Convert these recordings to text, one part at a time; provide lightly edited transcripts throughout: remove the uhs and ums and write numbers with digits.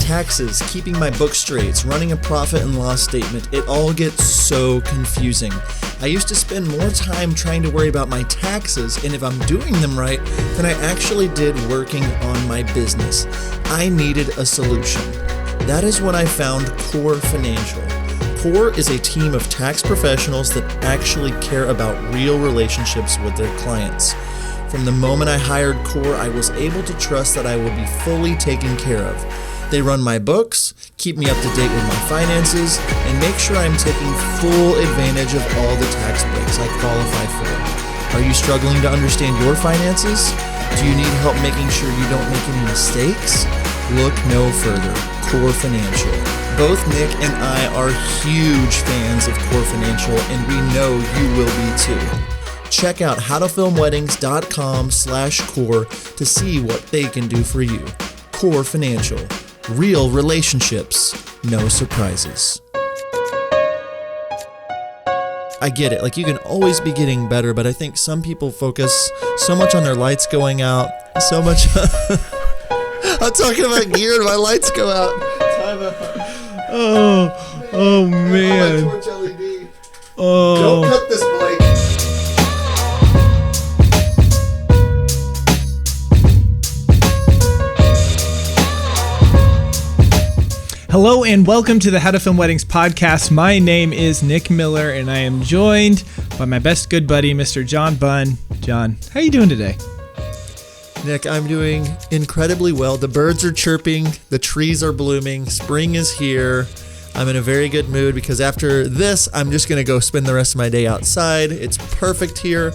taxes, keeping my books straight, running a profit and loss statement, it all gets so confusing. I used to spend more time trying to worry about my taxes and if I'm doing them right than I actually did working on my business. I needed a solution. That is when I found Core Financial. Core is a team of tax professionals that actually care about real relationships with their clients. From the moment I hired Core, I was able to trust that I will be fully taken care of. They run my books, keep me up to date with my finances, and make sure I'm taking full advantage of all the tax breaks I qualify for. Are you struggling to understand your finances? Do you need help making sure you don't make any mistakes? Look no further. Core Financial. Both Nick and I are huge fans of Core Financial, and we know you will be too. Check out howtofilmweddings.com/core to see what they can do for you. Core Financial. Real relationships. No surprises. I get it. Like, you can always be getting better, but I think some people focus so much on their lights going out, so much... I'm talking about gear and my lights go out. Oh man. My torch LED. Oh. Don't cut this, Blake. Hello and welcome to the How to Film Weddings podcast. My name is Nick Miller and I am joined by my best good buddy, Mr. John Bunn. John, how are you doing today? Nick, I'm doing incredibly well. The birds are chirping, the trees are blooming, spring is here. I'm in a very good mood because after this, I'm just going to go spend the rest of my day outside. It's perfect here.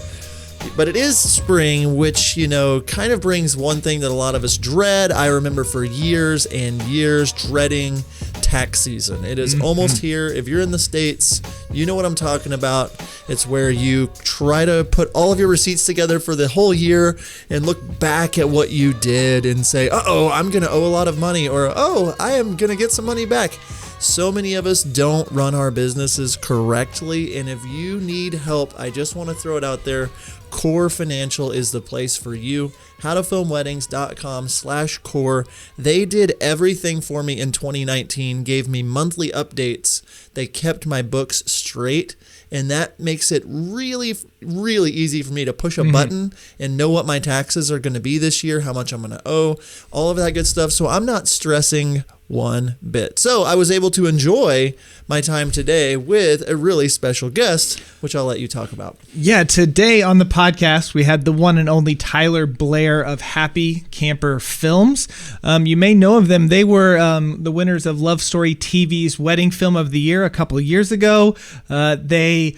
But it is spring, which, you know, kind of brings one thing that a lot of us dread. I remember for years and years dreading tax season. It is almost here. If you're in the States, you know what I'm talking about. It's where you try to put all of your receipts together for the whole year and look back at what you did and say, uh-oh, I'm going to owe a lot of money, or, oh, I am going to get some money back. So many of us don't run our businesses correctly, and if you need help, I just want to throw it out there. Core Financial is the place for you. howtofilmweddings.com/core. They did everything for me in 2019, gave me monthly updates. They kept my books straight, and that makes it really, really easy for me to push a button and know what my taxes are going to be this year, how much I'm going to owe, all of that good stuff. So I'm not stressing one bit. So I was able to enjoy my time today with a really special guest, which I'll let you talk about. Yeah, today on the podcast, we had the one and only Tyler Blair of Happy Camper Films. You may know of them. They were the winners of Love Story TV's Wedding Film of the Year a couple of years ago. They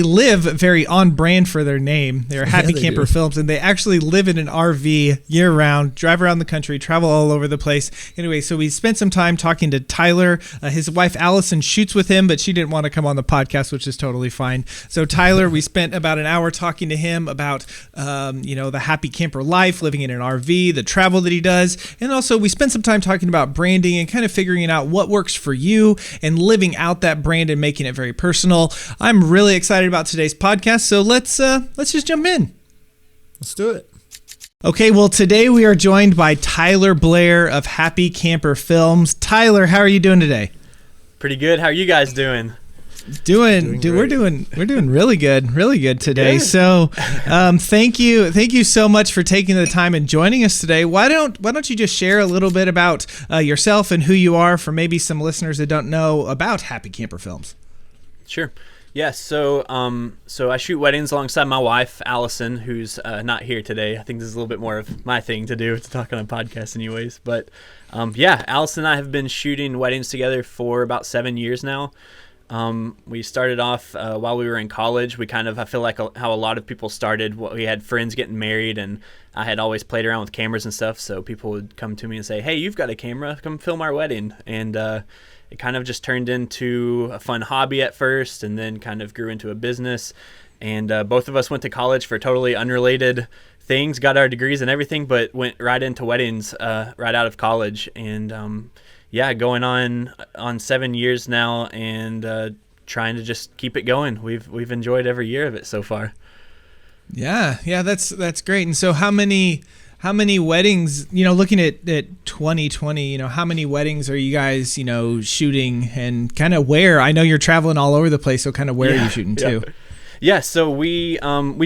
live very on brand for their name. They're Happy Camper Films, and they actually live in an RV year round, drive around the country, travel all over the place. Anyway, so we spent some time talking to Tyler. His wife, Allison, shoots with him, but she didn't want to come on the podcast, which is totally fine. So Tyler, we spent about an hour talking to him about, the happy camper life, living in an RV, the travel that he does. And also we spent some time talking about branding and kind of figuring out what works for you and living out that brand and making it very personal. I'm really excited about today's podcast, so let's just jump in. Let's do it. Okay, well, today we are joined by Tyler Blair of Happy Camper Films. Tyler, how are you doing today? Pretty good. How are you guys doing? We're doing really good today. Good. So, thank you so much for taking the time and joining us today. Why don't you just share a little bit about yourself and who you are for maybe some listeners that don't know about Happy Camper Films? Sure. Yeah, so I shoot weddings alongside my wife, Allison, who's not here today. I think this is a little bit more of my thing to do, to talk on a podcast anyways. But Allison and I have been shooting weddings together for about 7 years now. We started off while we were in college. I feel like how a lot of people started. We had friends getting married, and I had always played around with cameras and stuff. So people would come to me and say, "Hey, you've got a camera, come film our wedding." And it kind of just turned into a fun hobby at first, and then kind of grew into a business. And both of us went to college for totally unrelated things, got our degrees and everything, but went right into weddings right out of college. And going on 7 years now, and trying to just keep it going. We've enjoyed every year of it so far. Yeah, that's great. And so how many how many weddings, looking at 2020, how many weddings are you guys, shooting, and kind of where? I know you're traveling all over the place, so kind of where are you shooting to? Yeah, so we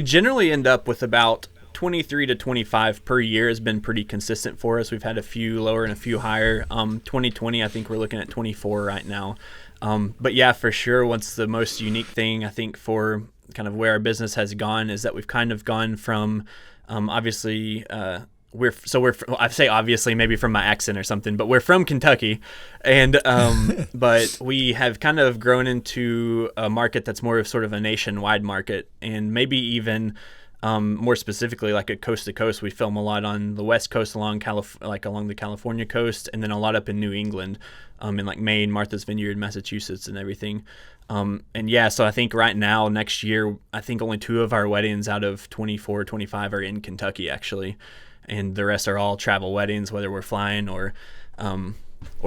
generally end up with about 23 to 25 per year has been pretty consistent for us. We've had a few lower and a few higher. 2020, I think we're looking at 24 right now. But yeah, for sure, what's the most unique thing, I think, for kind of where our business has gone is that we've kind of gone from, obviously, I say obviously maybe from my accent or something, but we're from Kentucky, and but we have kind of grown into a market that's more of sort of a nationwide market, and maybe even more specifically like a coast to coast. We film a lot on the West Coast along the California coast, and then a lot up in New England, in like Maine, Martha's Vineyard, Massachusetts, and everything. And yeah, so I think right now, next year, I think only 2 of our weddings out of 24, 25 are in Kentucky actually. And the rest are all travel weddings, whether we're flying or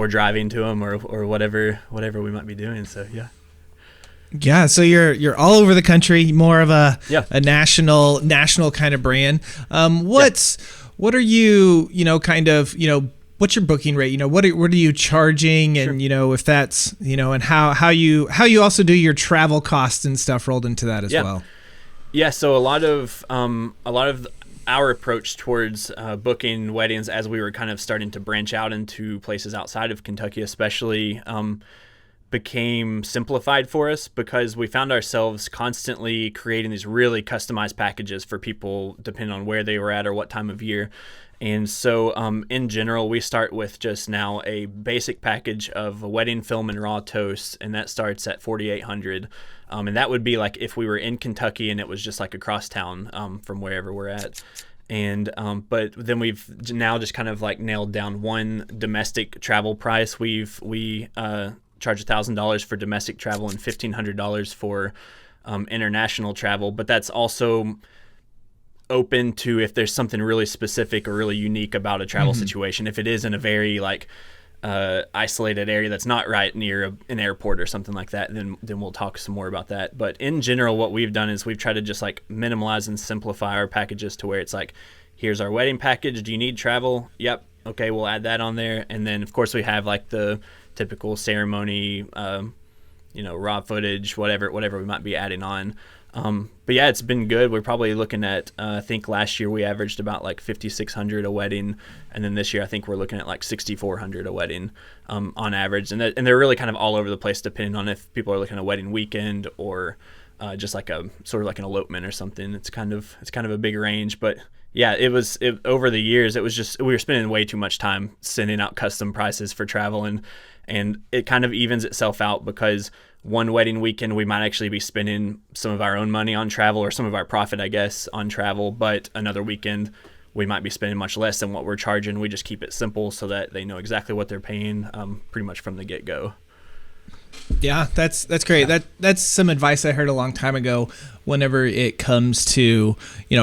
driving to them or whatever we might be doing. So yeah. Yeah, so you're all over the country, more of a national kind of brand. What are you what's your booking rate? What are you charging, and if that's and how you also do your travel costs and stuff rolled into that as well. Yeah, so a lot of our approach towards booking weddings as we were kind of starting to branch out into places outside of Kentucky especially became simplified for us, because we found ourselves constantly creating these really customized packages for people depending on where they were at or what time of year. And so in general, we start with just now a basic package of a wedding film and raw toast, and that starts at $4,800. And that would be like if we were in Kentucky and it was just like across town from wherever we're at. And but then we've now just kind of like nailed down one domestic travel price. We charge $1,000 for domestic travel and $1,500 for international travel, but that's also open to if there's something really specific or really unique about a travel situation. If it is in a very like isolated area that's not right near an airport or something like that, then we'll talk some more about that. But in general, what we've done is we've tried to just like minimalize and simplify our packages to where it's like, here's our wedding package. Do you need travel? Yep. Okay, we'll add that on there. And then of course we have like the typical ceremony, raw footage, whatever we might be adding on. But yeah, it's been good. We're probably looking at, I think last year we averaged about like $5,600 a wedding. And then this year, I think we're looking at like $6,400 a wedding, on average. And they're really kind of all over the place, depending on if people are looking at a wedding weekend or, just like a sort of like an elopement or something. It's kind of a big range, but yeah, over the years, it was just, we were spending way too much time sending out custom prices for travel, and it kind of evens itself out, because one wedding weekend we might actually be spending some of our own money on travel, or some of our profit, I guess, on travel, but another weekend we might be spending much less than what we're charging. We just keep it simple so that they know exactly what they're paying, pretty much from the get-go. Yeah, that's great. That's some advice I heard a long time ago whenever it comes to,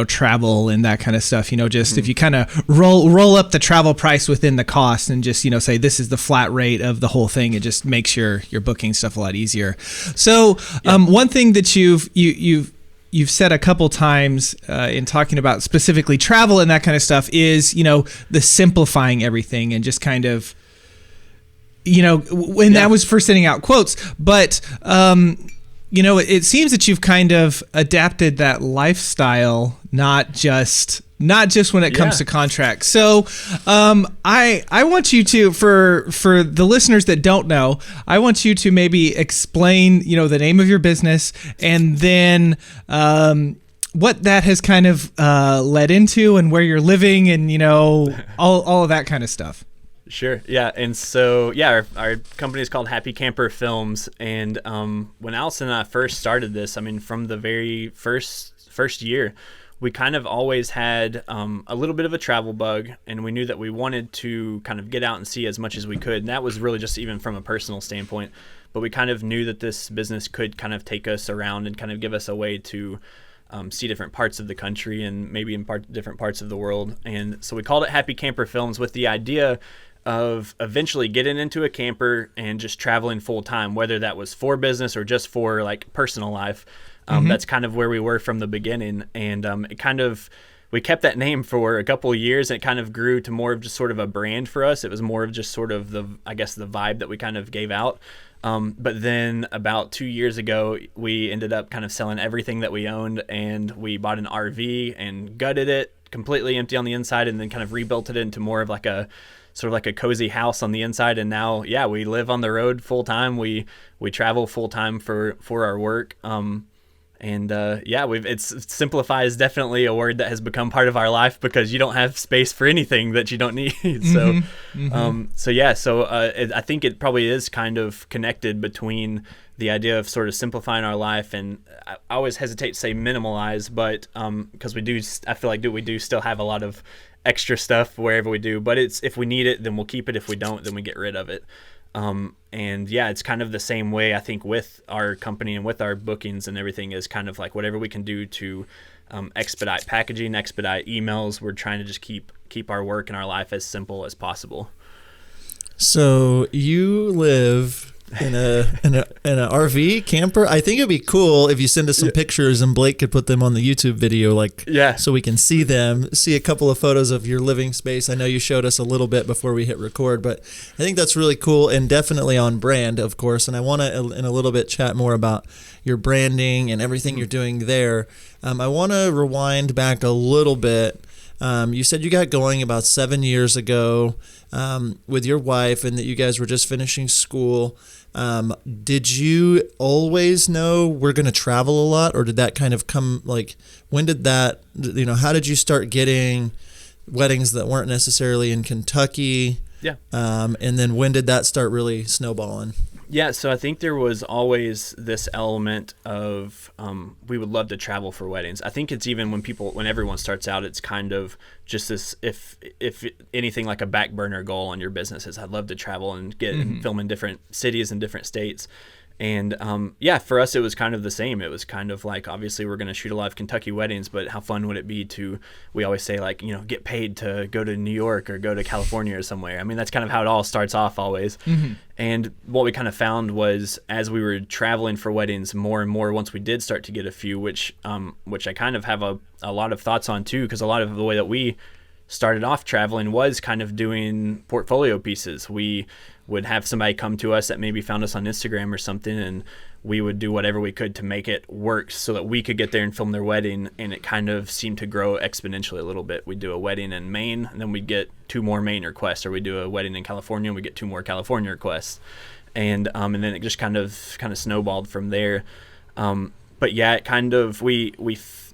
travel and that kind of stuff. Just if you kind of roll up the travel price within the cost and just, say this is the flat rate of the whole thing, it just makes your booking stuff a lot easier. So one thing that you've said a couple times in talking about specifically travel and that kind of stuff is, the simplifying everything and just kind of, when that was for sending out quotes, but, it seems that you've kind of adapted that lifestyle, not just when it comes to contracts. So, I want you to, for the listeners that don't know, I want you to maybe explain, the name of your business, and then, what that has kind of, led into, and where you're living, and, all of that kind of stuff. Sure. Yeah. And so, our company is called Happy Camper Films. And when Allison and I first started this, from the very first year, we kind of always had a little bit of a travel bug, and we knew that we wanted to kind of get out and see as much as we could. And that was really just even from a personal standpoint. But we kind of knew that this business could kind of take us around and kind of give us a way to see different parts of the country and maybe in different parts of the world. And so we called it Happy Camper Films, with the idea of eventually getting into a camper and just traveling full time, whether that was for business or just for like personal life. That's kind of where we were from the beginning. And it kind of, we kept that name for a couple of years, and it kind of grew to more of just sort of a brand for us. It was more of just sort of the vibe that we kind of gave out. But then about 2 years ago, we ended up kind of selling everything that we owned, and we bought an RV and gutted it completely empty on the inside, and then kind of rebuilt it into more of like a sort of like a cozy house on the inside. And now, yeah, we live on the road full time. We travel full time for our work. It's simplify is definitely a word that has become part of our life, because you don't have space for anything that you don't need. So, I think it probably is kind of connected between the idea of sort of simplifying our life, and I always hesitate to say minimalize, but because I feel like we do still have a lot of extra stuff wherever we do, but it's, if we need it, then we'll keep it. If we don't, then we get rid of it. It's kind of the same way, I think, with our company and with our bookings and everything, is kind of like whatever we can do to expedite packaging, expedite emails. We're trying to just keep our work and our life as simple as possible. So you live in a RV camper. I think it'd be cool if you send us some pictures, and Blake could put them on the YouTube video, so we can see them, see a couple of photos of your living space. I know you showed us a little bit before we hit record, but I think that's really cool and definitely on brand, of course. And I want to, in a little bit, chat more about your branding and everything you're doing there. I want to rewind back a little bit. You said you got going about 7 years ago with your wife, and that you guys were just finishing school. Did you always know we're going to travel a lot, or did that kind of come, when did that, how did you start getting weddings that weren't necessarily in Kentucky? Yeah. And then when did that start really snowballing? Yeah, so I think there was always this element of we would love to travel for weddings. I think it's even when everyone starts out, it's kind of just this, if anything, like a back burner goal on your business is, I'd love to travel and get and film in different cities and different states. And for us, it was kind of the same. It was kind of like, obviously we're going to shoot a lot of Kentucky weddings, but how fun would it be to, we always say, get paid to go to New York or go to California or somewhere. I mean, that's kind of how it all starts off always. Mm-hmm. And what we kind of found was, as we were traveling for weddings more and more, once we did start to get a few, which I kind of have a lot of thoughts on too, because a lot of the way that we started off traveling was kind of doing portfolio pieces. We would have somebody come to us that maybe found us on Instagram or something, and we would do whatever we could to make it work so that we could get there and film their wedding. And it kind of seemed to grow exponentially a little bit. We'd do a wedding in Maine, and then we'd get 2 more Maine requests, or we'd do a wedding in California and we get 2 more California requests. And then it just kind of snowballed from there. But yeah, it kind of, we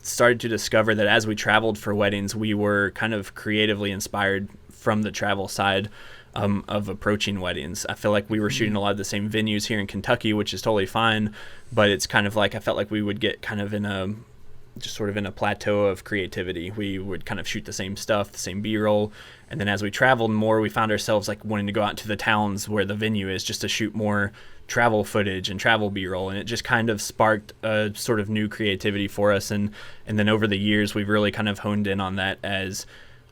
started to discover that as we traveled for weddings, we were kind of creatively inspired from the travel side of approaching weddings. I feel like we were shooting a lot of the same venues here in Kentucky, which is totally fine, but it's kind of like, I felt like we would get kind of in a plateau of creativity. We would kind of shoot the same stuff, the same B-roll, and then as we traveled more, we found ourselves wanting to go out to the towns where the venue is, just to shoot more travel footage and travel B-roll, and it just kind of sparked a sort of new creativity for us. And then over the years, we've really kind of honed in on that as,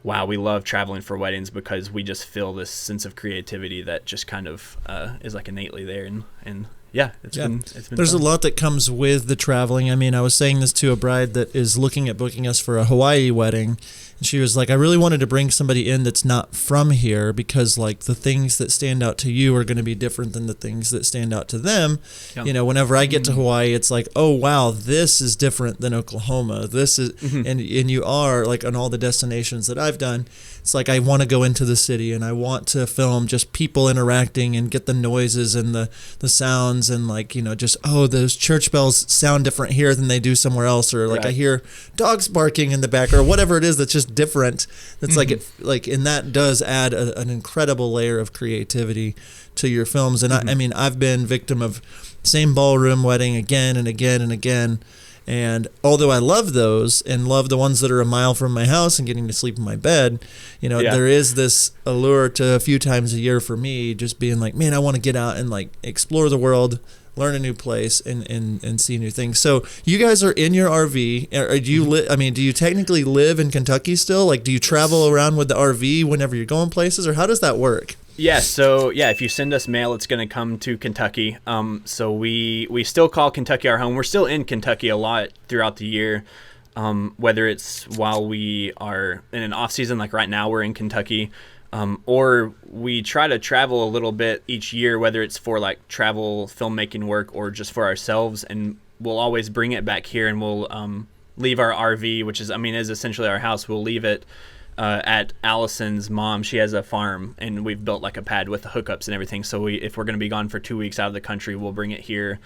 wow, we love traveling for weddings, because we just feel this sense of creativity that just kind of is innately there. And it's been There's fun. a lot that comes with the traveling. I mean, I was saying this to a bride that is looking at booking us for a Hawaii wedding, and she was like, I really wanted to bring somebody in that's not from here, because the things that stand out to you are going to be different than the things that stand out to them. Yeah. Whenever I get to Hawaii, it's like, oh wow, this is different than Oklahoma. This is, and you are on all the destinations that I've done, it's like I want to go into the city and I want to film just people interacting and get the noises and the sounds, and just, oh, those church bells sound different here than they do somewhere else, or I hear dogs barking in the back, or whatever it is that's just different. That's and that does add an incredible layer of creativity to your films. And I mean, I've been victim of same ballroom wedding again and again and again. And although I love those and love the ones that are a mile from my house and getting to sleep in my bed, there is this allure to a few times a year for me, just being like, man, I want to get out and explore the world, learn a new place, and see new things. So you guys are in your RV. Or do you do you technically live in Kentucky still? Do you travel around with the RV whenever you're going places, or how does that work? Yeah, so if you send us mail, it's going to come to Kentucky. So we still call Kentucky our home. We're still in Kentucky a lot throughout the year. whether it's while we are in an off season, like right now we're in Kentucky, or we try to travel a little bit each year, whether it's for like travel filmmaking work or just for ourselves. And we'll always bring it back here, and we'll leave our RV, which is essentially our house. We'll leave it at Allison's mom. She has a farm, and we've built like a pad with the hookups and everything. So if we're going to be gone for 2 weeks out of the country, we'll bring it here.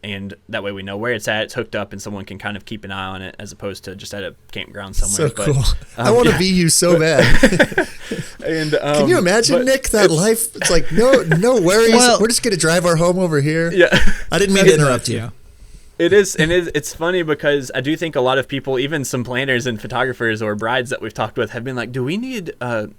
And that way we know where it's at. It's hooked up, and someone can kind of keep an eye on it, as opposed to just at a campground somewhere. So cool. I want to be you so bad. And can you imagine, Nick, that life? It's like no worries. We're just gonna drive our home over here. Yeah. I didn't mean to interrupt you. It is, and it's funny because I do think a lot of people, even some planners and photographers or brides that we've talked with, have been like, "Do we need to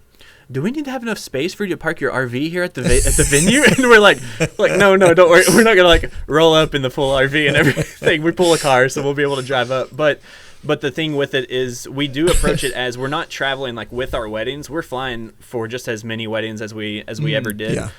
have enough space for you to park your RV here at the venue?" And we're like, no, don't worry. We're not gonna like roll up in the full RV and everything. We pull a car, so we'll be able to drive up. But the thing with it is, we do approach it as we're not traveling like with our weddings. We're flying for just as many weddings as we ever did. Yeah.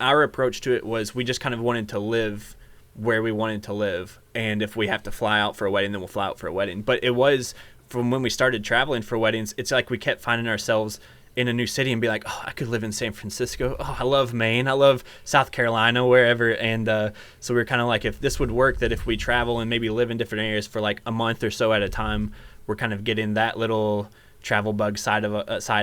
Our approach to it was we just kind of wanted to live where we wanted to live, and if we have to fly out for a wedding, then we'll fly out for a wedding. But it was from when we started traveling for weddings, it's like we kept finding ourselves in a new city and be like, oh, I could live in San Francisco. Oh, I love Maine. I love South Carolina, wherever. And so we were kind of like, if this would work, that if we travel and maybe live in different areas for like a month or so at a time, we're kind of getting that little travel bug side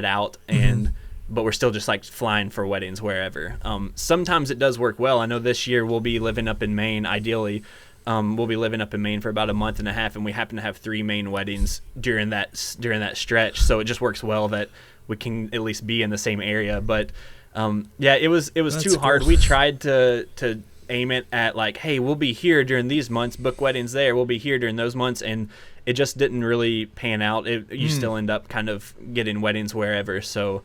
out. And but we're still just like flying for weddings wherever. Sometimes it does work well. I know this year we'll be living up in Maine. Ideally, we'll be living up in Maine for about a month and a half, and we happen to have 3 Maine weddings during that stretch. So it just works well that we can at least be in the same area. But it was That's too hard. cool. We tried to aim it at like, hey, we'll be here during these months, book weddings there. We'll be here during those months, and it just didn't really pan out. You still end up kind of getting weddings wherever. So.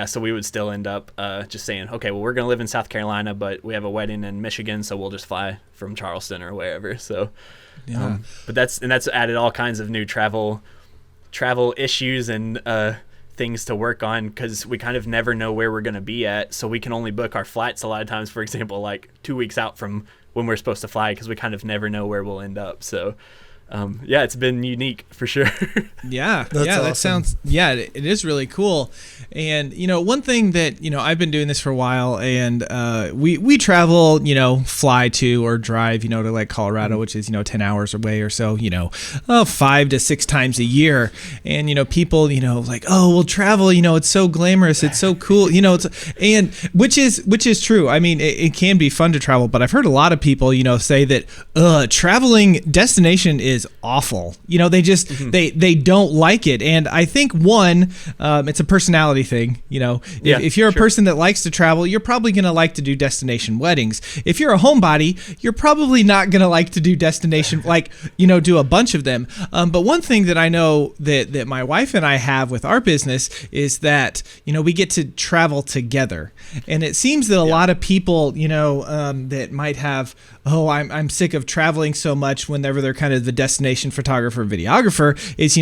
So we would still end up just saying, okay, well, we're going to live in South Carolina, but we have a wedding in Michigan, so we'll just fly from Charleston or wherever. So, but that's added all kinds of new travel issues and things to work on, because we kind of never know where we're going to be at. So we can only book our flights a lot of times, for example, like 2 weeks out from when we're supposed to fly, because we kind of never know where we'll end up. So. It's been unique for sure. That's awesome. That sounds, it is really cool. And, one thing that, I've been doing this for a while, and we travel, fly to or drive, to like Colorado, which is, 10 hours away or so, 5 to 6 times a year. And, people, like, oh, we'll travel, it's so glamorous. It's so cool, and which is true. I mean, it can be fun to travel, but I've heard a lot of people, say that traveling destination is awful. They just they don't like it. And I think it's a personality thing. If you're a person that likes to travel, you're probably going to like to do destination weddings. If you're a homebody, you're probably not going to like to do destination do a bunch of them. But one thing that I know that my wife and I have with our business is that we get to travel together. And it seems that a lot of people that might have, I'm sick of traveling so much, whenever they're kind of the destination photographer, videographer, is,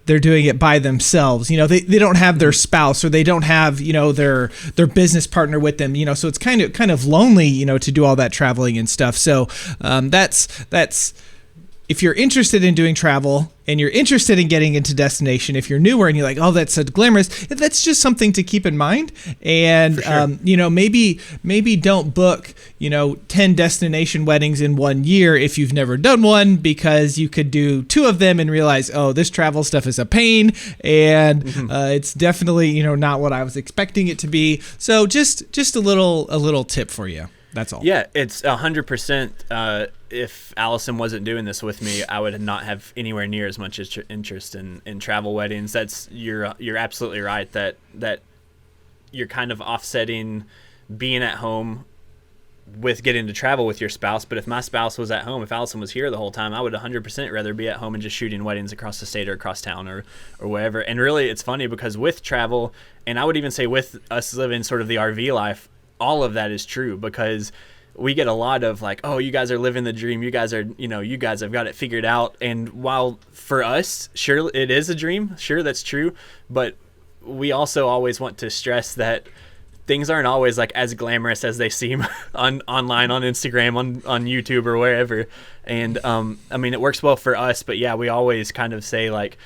they're doing it by themselves. They don't have their spouse, or they don't have, their business partner with them, so it's kind of lonely, to do all that traveling and stuff. So that's if you're interested in doing travel and you're interested in getting into destination, if you're newer and you're like, oh, that's so glamorous, that's just something to keep in mind. And, sure. Maybe don't book, 10 destination weddings in 1 year if you've never done one, because you could do 2 of them and realize, oh, this travel stuff is a pain, and it's definitely, not what I was expecting it to be. So just a little tip for you. That's all. Yeah, it's 100%. If Allison wasn't doing this with me, I would not have anywhere near as much interest in travel weddings. You're absolutely right that you're kind of offsetting being at home with getting to travel with your spouse. But if my spouse was at home, if Allison was here the whole time, I would 100% rather be at home and just shooting weddings across the state or across town or wherever. And really, it's funny because with travel, and I would even say with us living sort of the RV life, all of that is true, because we get a lot of like, oh, you guys are living the dream. You guys have got it figured out. And while for us, sure, it is a dream. Sure, that's true. But we also always want to stress that things aren't always like as glamorous as they seem online on Instagram, on YouTube or wherever. And I mean, it works well for us, but yeah, we always kind of say like,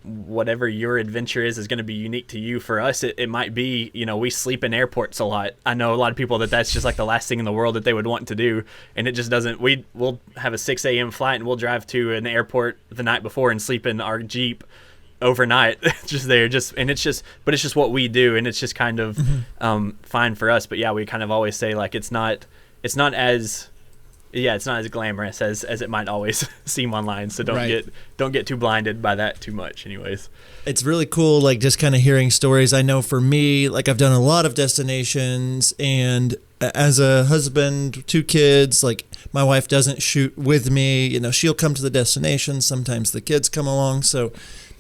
whatever your adventure is going to be unique to you. For us, it might be, we sleep in airports a lot. I know a lot of people that's just like the last thing in the world that they would want to do, and it just doesn't. We'll have a 6 a.m. flight and we'll drive to an airport the night before and sleep in our Jeep overnight. But it's just what we do, and it's just kind of fine for us. But yeah, we kind of always say like it's not as glamorous as it might always seem online. So don't get too blinded by that too much anyways. It's really cool, like just kind of hearing stories. I know for me, like I've done a lot of destinations, and as a husband, 2 kids, like my wife doesn't shoot with me. She'll come to the destination. Sometimes the kids come along. So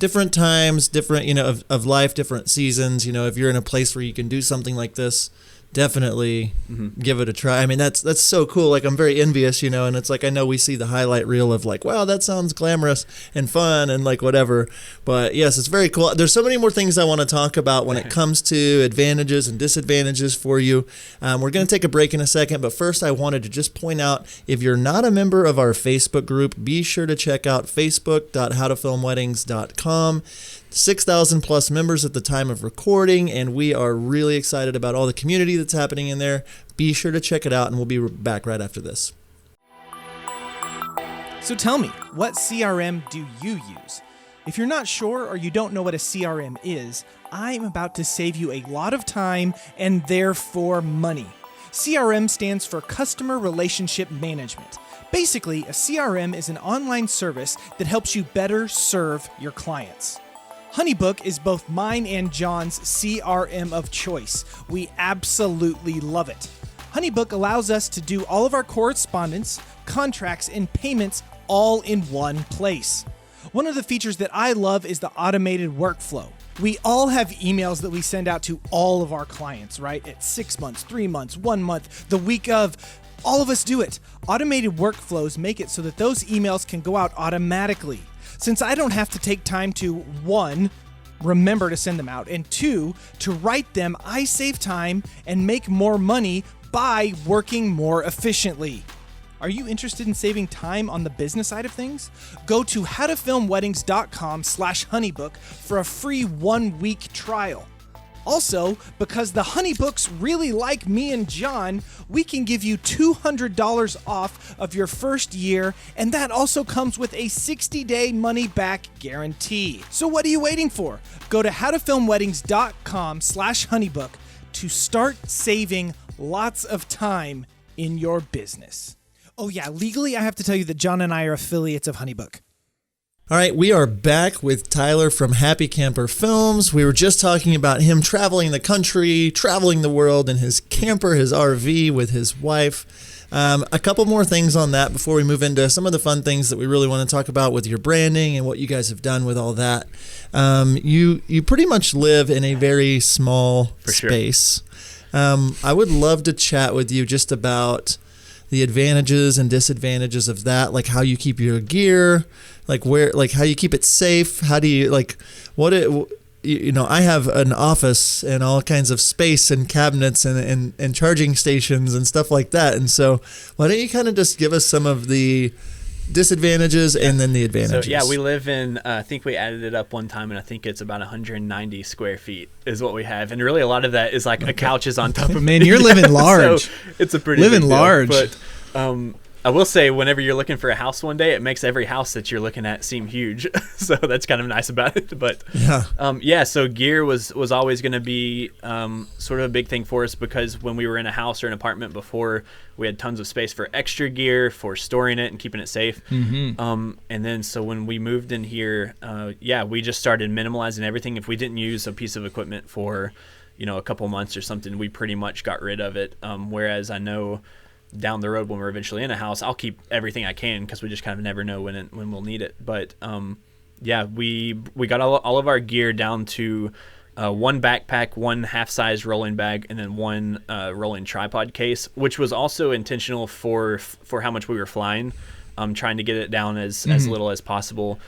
different times, different, of life, different seasons. If you're in a place where you can do something like this, definitely give it a try. I mean, that's so cool. Like, I'm very envious, and it's like, I know we see the highlight reel of like, wow, that sounds glamorous and fun and like whatever. But yes, it's very cool. There's so many more things I want to talk about when it comes to advantages and disadvantages for you. We're going to take a break in a second, but first I wanted to just point out, if you're not a member of our Facebook group, be sure to check out facebook.howtofilmweddings.com. 6,000 plus members at the time of recording, and we are really excited about all the community that's happening in there. Be sure to check it out, and we'll be back right after this. So tell me, what CRM do you use? If you're not sure or you don't know what a CRM is, I'm about to save you a lot of time and therefore money. CRM stands for Customer Relationship Management. Basically, a CRM is an online service that helps you better serve your clients. HoneyBook is both mine and John's CRM of choice. We absolutely love it. HoneyBook allows us to do all of our correspondence, contracts, and payments all in one place. One of the features that I love is the automated workflow. We all have emails that we send out to all of our clients, right? At 6 months, 3 months, 1 month, the week of. All of us do it. Automated workflows make it so that those emails can go out automatically. Since I don't have to take time to, 1, remember to send them out, and 2, to write them, I save time and make more money by working more efficiently. Are you interested in saving time on the business side of things? Go to howtofilmweddings.com/honeybook for a free 1-week trial. Also, because the Honeybooks really like me and John, we can give you $200 off of your first year, and that also comes with a 60-day money-back guarantee. So what are you waiting for? Go to howtofilmweddings.com/honeybook to start saving lots of time in your business. Oh yeah, legally I have to tell you that John and I are affiliates of HoneyBook. All right, we are back with Tyler from Happy Camper Films. We were just talking about him traveling the country, traveling the world in his camper, his RV with his wife. A couple more things on that before we move into some of the fun things that we really want to talk about with your branding and what you guys have done with all that. You pretty much live in a very small space. Sure. I would love to chat with you just about the advantages and disadvantages of that, like how you keep your gear, like how you keep it safe, how do you I have an office and all kinds of space and cabinets and charging stations and stuff like that, and so why don't you kind of just give us some of the disadvantages and then the advantages. So yeah, we live in I think we added it up one time, and I think it's about 190 square feet is what we have, and really a lot of that is like a couch is on top of man, you're living large. So it's a pretty living big large deal. But I will say, whenever you're looking for a house one day, it makes every house that you're looking at seem huge. So that's kind of nice about it. But so gear was always going to be sort of a big thing for us, because when we were in a house or an apartment before, we had tons of space for extra gear, for storing it and keeping it safe. Mm-hmm. And then so when we moved in here, we just started minimalizing everything. If we didn't use a piece of equipment for, a couple months or something, we pretty much got rid of it. Whereas I know down the road when we're eventually in a house, I'll keep everything I can, because we just kind of never know when we'll need it. But we got all of our gear down to one backpack, one half-size rolling bag, and then one rolling tripod case, which was also intentional for how much we were flying, trying to get it down as little as possible.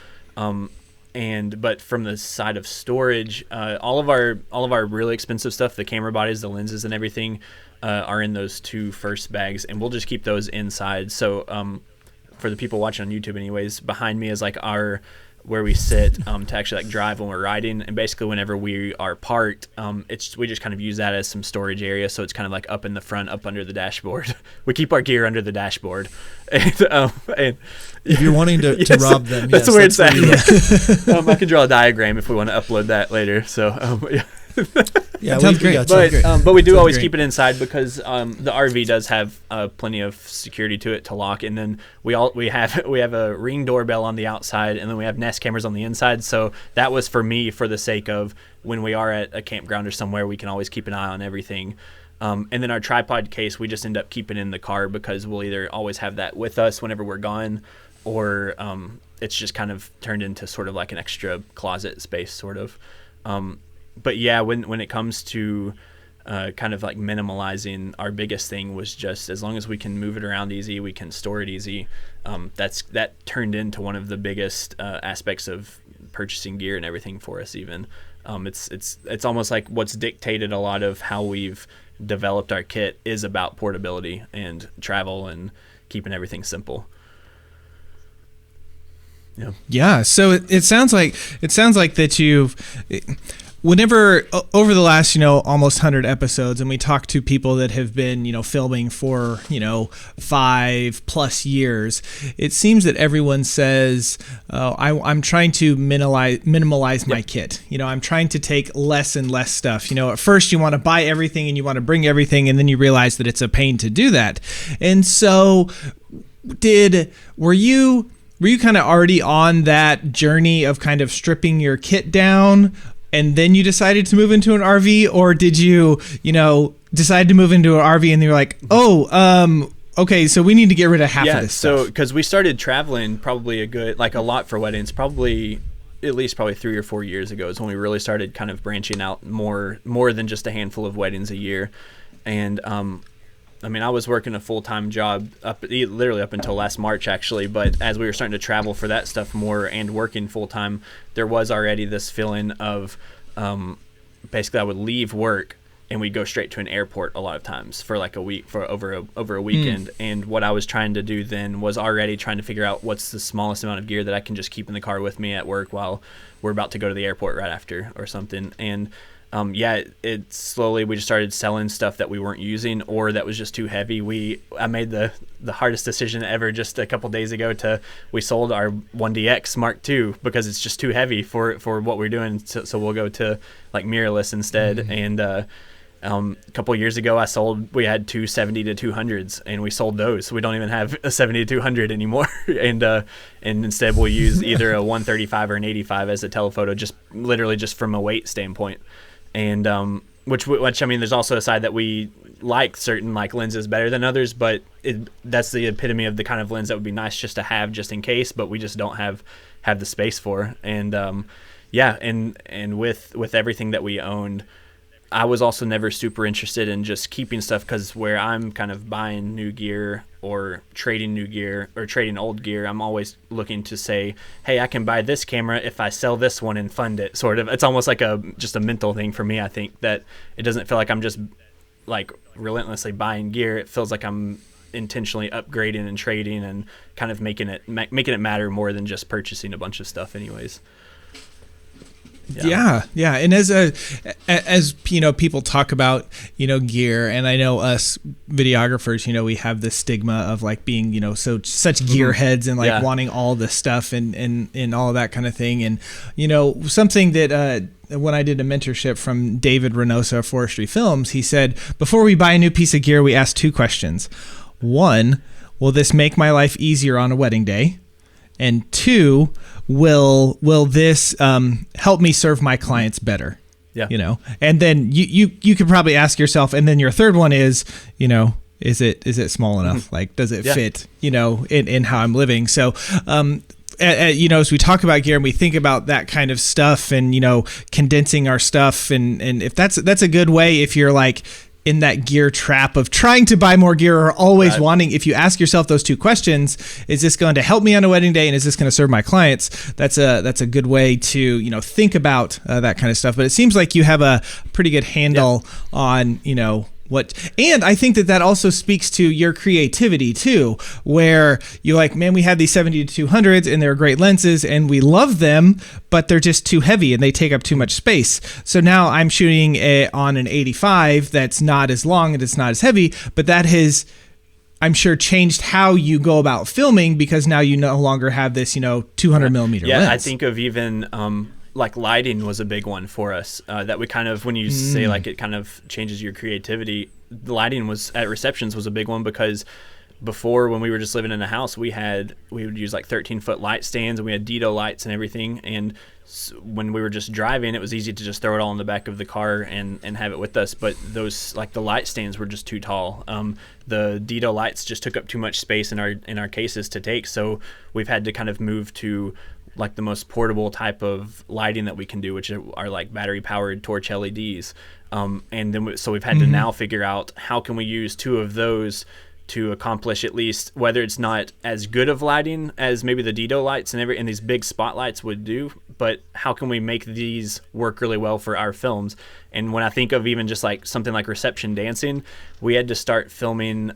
But from the side of storage, all of our really expensive stuff, the camera bodies, the lenses, and everything, are in those 2 first bags, and we'll just keep those inside. So for the people watching on YouTube, anyways, behind me is like where we sit to actually like drive when we're riding, and basically whenever we are parked, we just kind of use that as some storage area. So it's kind of like up in the front, up under the dashboard. We keep our gear under the dashboard, and if you're wanting to rob them, that's where it's at. I can draw a diagram if we want to upload that later. So yeah. Yeah, sounds great. But we do always keep it inside because the RV does have plenty of security to it to lock, and then we have a Ring doorbell on the outside, and then we have Nest cameras on the inside. So that was for me, for the sake of when we are at a campground or somewhere, we can always keep an eye on everything. And then our tripod case, we just end up keeping in the car because we'll either always have that with us whenever we're gone, or it's just kind of turned into sort of like an extra closet space, sort of. But yeah, when it comes to kind of like minimalizing, our biggest thing was just as long as we can move it around easy, we can store it easy. That turned into one of the biggest aspects of purchasing gear and everything for us. Even it's almost like what's dictated a lot of how we've developed our kit is about portability and travel and keeping everything simple. Yeah. So it sounds like that whenever over the last, almost 100 episodes, and we talk to people that have been, filming for, 5+ years, it seems that everyone says, I'm trying to minimalize my kit. I'm trying to take less and less stuff. At first you want to buy everything and you want to bring everything, and then you realize that it's a pain to do that. And so were you kind of already on that journey of kind of stripping your kit down, and then you decided to move into an RV, or did you, decide to move into an RV and you're like, okay, so we need to get rid of half of this stuff? So because we started traveling probably a lot for weddings, probably 3 or 4 years ago is when we really started kind of branching out more than just a handful of weddings a year. And I was working a full-time job literally up until last March, actually. But as we were starting to travel for that stuff more and working full-time, there was already this feeling of basically I would leave work and we'd go straight to an airport a lot of times for like a week, for over a weekend. And what I was trying to do then was already trying to figure out what's the smallest amount of gear that I can just keep in the car with me at work while we're about to go to the airport right after or something. And it slowly, we just started selling stuff that we weren't using or that was just too heavy. I made the hardest decision ever just a couple days ago. We sold our 1DX Mark II because it's just too heavy for what we're doing. So we'll go to like mirrorless instead. Mm-hmm. And a couple of years ago, we had two 70-200s and we sold those. We don't even have a 70-200 anymore. And instead we'll use either a 135 or an 85 as a telephoto, just literally just from a weight standpoint. And which there's also a side that we like certain like lenses better than others, but that's the epitome of the kind of lens that would be nice just to have just in case, but we just don't have the space for. And and with everything that we owned, I was also never super interested in just keeping stuff, because where I'm kind of buying new gear or trading new gear or trading old gear, I'm always looking to say, hey, I can buy this camera if I sell this one and fund it, sort of. It's almost like just a mental thing for me. I think that it doesn't feel like I'm just like relentlessly buying gear. It feels like I'm intentionally upgrading and trading and kind of making it matter more than just purchasing a bunch of stuff anyways. Yeah. And as people talk about, gear, and I know us videographers, we have this stigma of like being, such gearheads and like wanting all the stuff and all of that kind of thing. And, something that, when I did a mentorship from David Reynosa of Forestry Films, he said, before we buy a new piece of gear, we ask 2 questions. 1, will this make my life easier on a wedding day? And 2, will this help me serve my clients better? Yeah. And then you could probably ask yourself, and then your third one is, is it small enough? Like, does it fit, in how I'm living? So, as we talk about gear and we think about that kind of stuff and, condensing our stuff, and if that's a good way, if you're like, in that gear trap of trying to buy more gear or always wanting, if you ask yourself those two questions, is this going to help me on a wedding day and is this going to serve my clients? That's a good way to, think about that kind of stuff. But it seems like you have a pretty good handle on, and I think that also speaks to your creativity too, where you're like, man, we have these 70 to 200s and they're great lenses and we love them, but they're just too heavy and they take up too much space. So now I'm shooting on an 85 that's not as long and it's not as heavy, but that has, I'm sure, changed how you go about filming because now you no longer have this, 200 millimeter lens. Yeah, I think of even like lighting was a big one for us that we kind of, when you say like it kind of changes your creativity, the lighting was at receptions was a big one because before, when we were just living in a house, we would use like 13-foot light stands and we had Dito lights and everything, and when we were just driving, it was easy to just throw it all in the back of the car and have it with us. But those, like the light stands, were just too tall. The Dito lights just took up too much space in our cases to take, so we've had to kind of move to like the most portable type of lighting that we can do, which are like battery powered torch LEDs. And then so we've had to now figure out how can we use two of those to accomplish at least, whether it's not as good of lighting as maybe the Dito lights and these big spotlights would do, but how can we make these work really well for our films? And when I think of even just like something like reception dancing, we had to start filming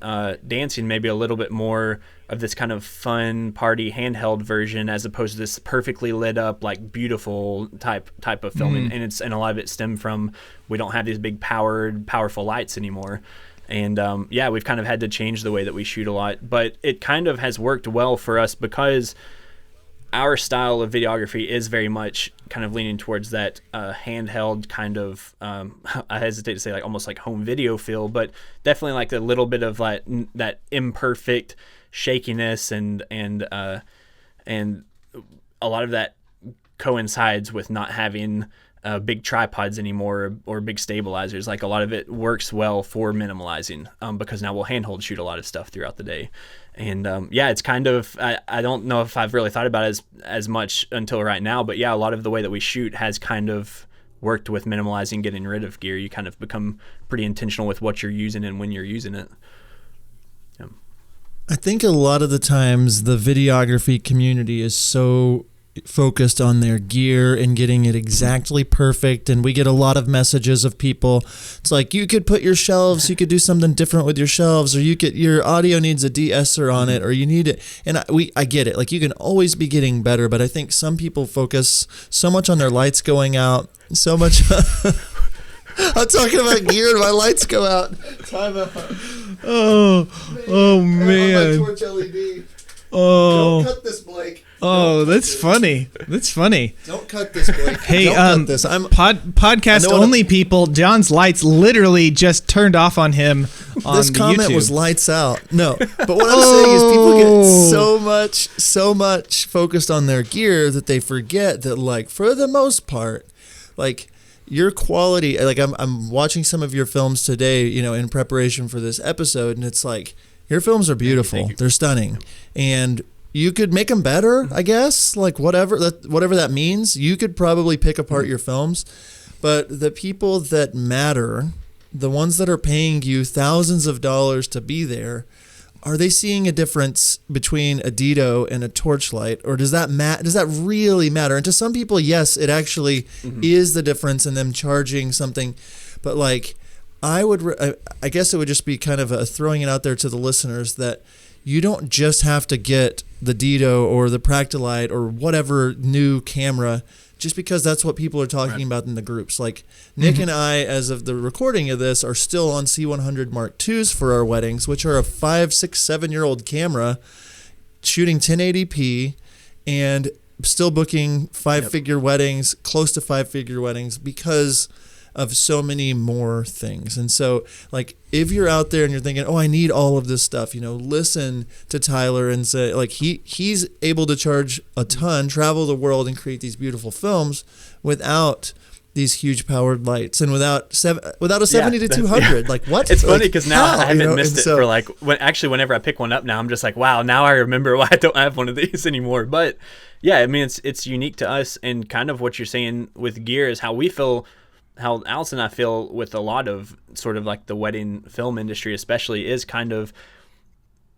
dancing maybe a little bit more of this kind of fun party handheld version as opposed to this perfectly lit up, like beautiful type of filming. And a lot of it stemmed from, we don't have these big powerful lights anymore. And we've kind of had to change the way that we shoot a lot, but it kind of has worked well for us because our style of videography is very much kind of leaning towards that handheld kind of, I hesitate to say like almost like home video feel, but definitely like a little bit of like that imperfect shakiness and a lot of that coincides with not having big tripods anymore or big stabilizers. Like a lot of it works well for minimalizing because now we'll handhold shoot a lot of stuff throughout the day. And it's kind of, I don't know if I've really thought about it as much until right now, but a lot of the way that we shoot has kind of worked with minimalizing, getting rid of gear. You kind of become pretty intentional with what you're using and when you're using it. I think a lot of the times the videography community is so focused on their gear and getting it exactly perfect, and we get a lot of messages of people, it's like, you could put your shelves, you could do something different with your shelves, or your audio needs a de-esser on it, or you need it. And I get it, like you can always be getting better, but I think some people focus so much on their lights going out, so much I'm talking about gear and my lights go out. Time out. Oh man. My torch LED. Oh. Don't cut this, Blake. Oh, that's funny. That's funny. Don't cut this, Blake. Hey, don't cut this. podcast only people. John's lights literally just turned off on him on this the comment YouTube. was lights out. No, but what I'm saying is people get so much focused on their gear that they forget that, like, for the most part, like, your quality, like I'm watching some of your films today, in preparation for this episode, and it's like, your films are beautiful. Thank you. They're stunning. And you could make them better, I guess, like whatever that means. You could probably pick apart your films, but the people that matter, the ones that are paying you thousands of dollars to be there, are they seeing a difference between a Dito and a Torchlight, or does that really matter? And to some people, yes, it actually is the difference in them charging something. But like, I guess it would just be kind of throwing it out there to the listeners that you don't just have to get the Dito or the Practilite or whatever new camera just because that's what people are talking about in the groups. Like Nick and I, as of the recording of this, are still on C100 Mark IIs for our weddings, which are a 5, 6, 7-year-old camera shooting 1080p and still booking five-figure weddings, close to five-figure weddings because of so many more things. And so, like, if you're out there and you're thinking, oh, I need all of this stuff, listen to Tyler and say, like, he's able to charge a ton, travel the world and create these beautiful films without these huge powered lights and without a 70 to 200. Like, what? It's funny like, because now how? I haven't missed it for like, whenever I pick one up now, I'm just like, wow, now I remember why I don't have one of these anymore. But yeah, I mean, it's unique to us, and kind of what you're saying with gear is how we feel how Allison and I feel with a lot of sort of like the wedding film industry especially is kind of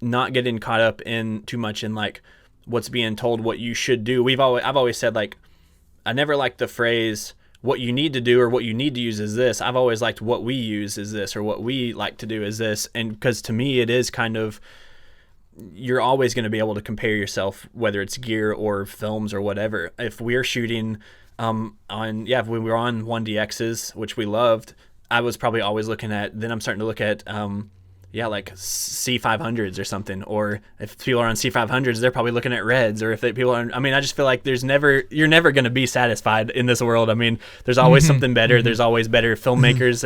not getting caught up in too much in like what's being told what you should do. I've always said, like, I never liked the phrase what you need to do or what you need to use is this. I've always liked what we use is this, or what we like to do is this. And because to me it is kind of, you're always going to be able to compare yourself, whether it's gear or films or whatever. If we're shooting if we were on 1DXs, which we loved, I was probably always looking at, then I'm starting to look at like C500s or something. Or if people are on C500s, they're probably looking at Reds. Or if people are, I mean, I just feel like you're never going to be satisfied in this world. I mean, there's always something better. There's always better filmmakers,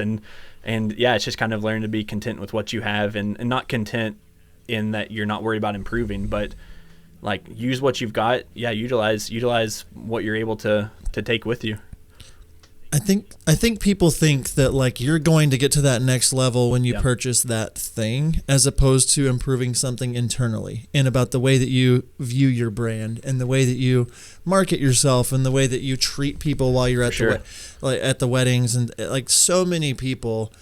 and yeah, it's just kind of learn to be content with what you have, and not content in that you're not worried about improving, but like use what you've got. Yeah, utilize what you're able to take with you. I think people think that like you're going to get to that next level when you purchase that thing, as opposed to improving something internally and about the way that you view your brand and the way that you market yourself and the way that you treat people while you're at at the weddings. And like so many people,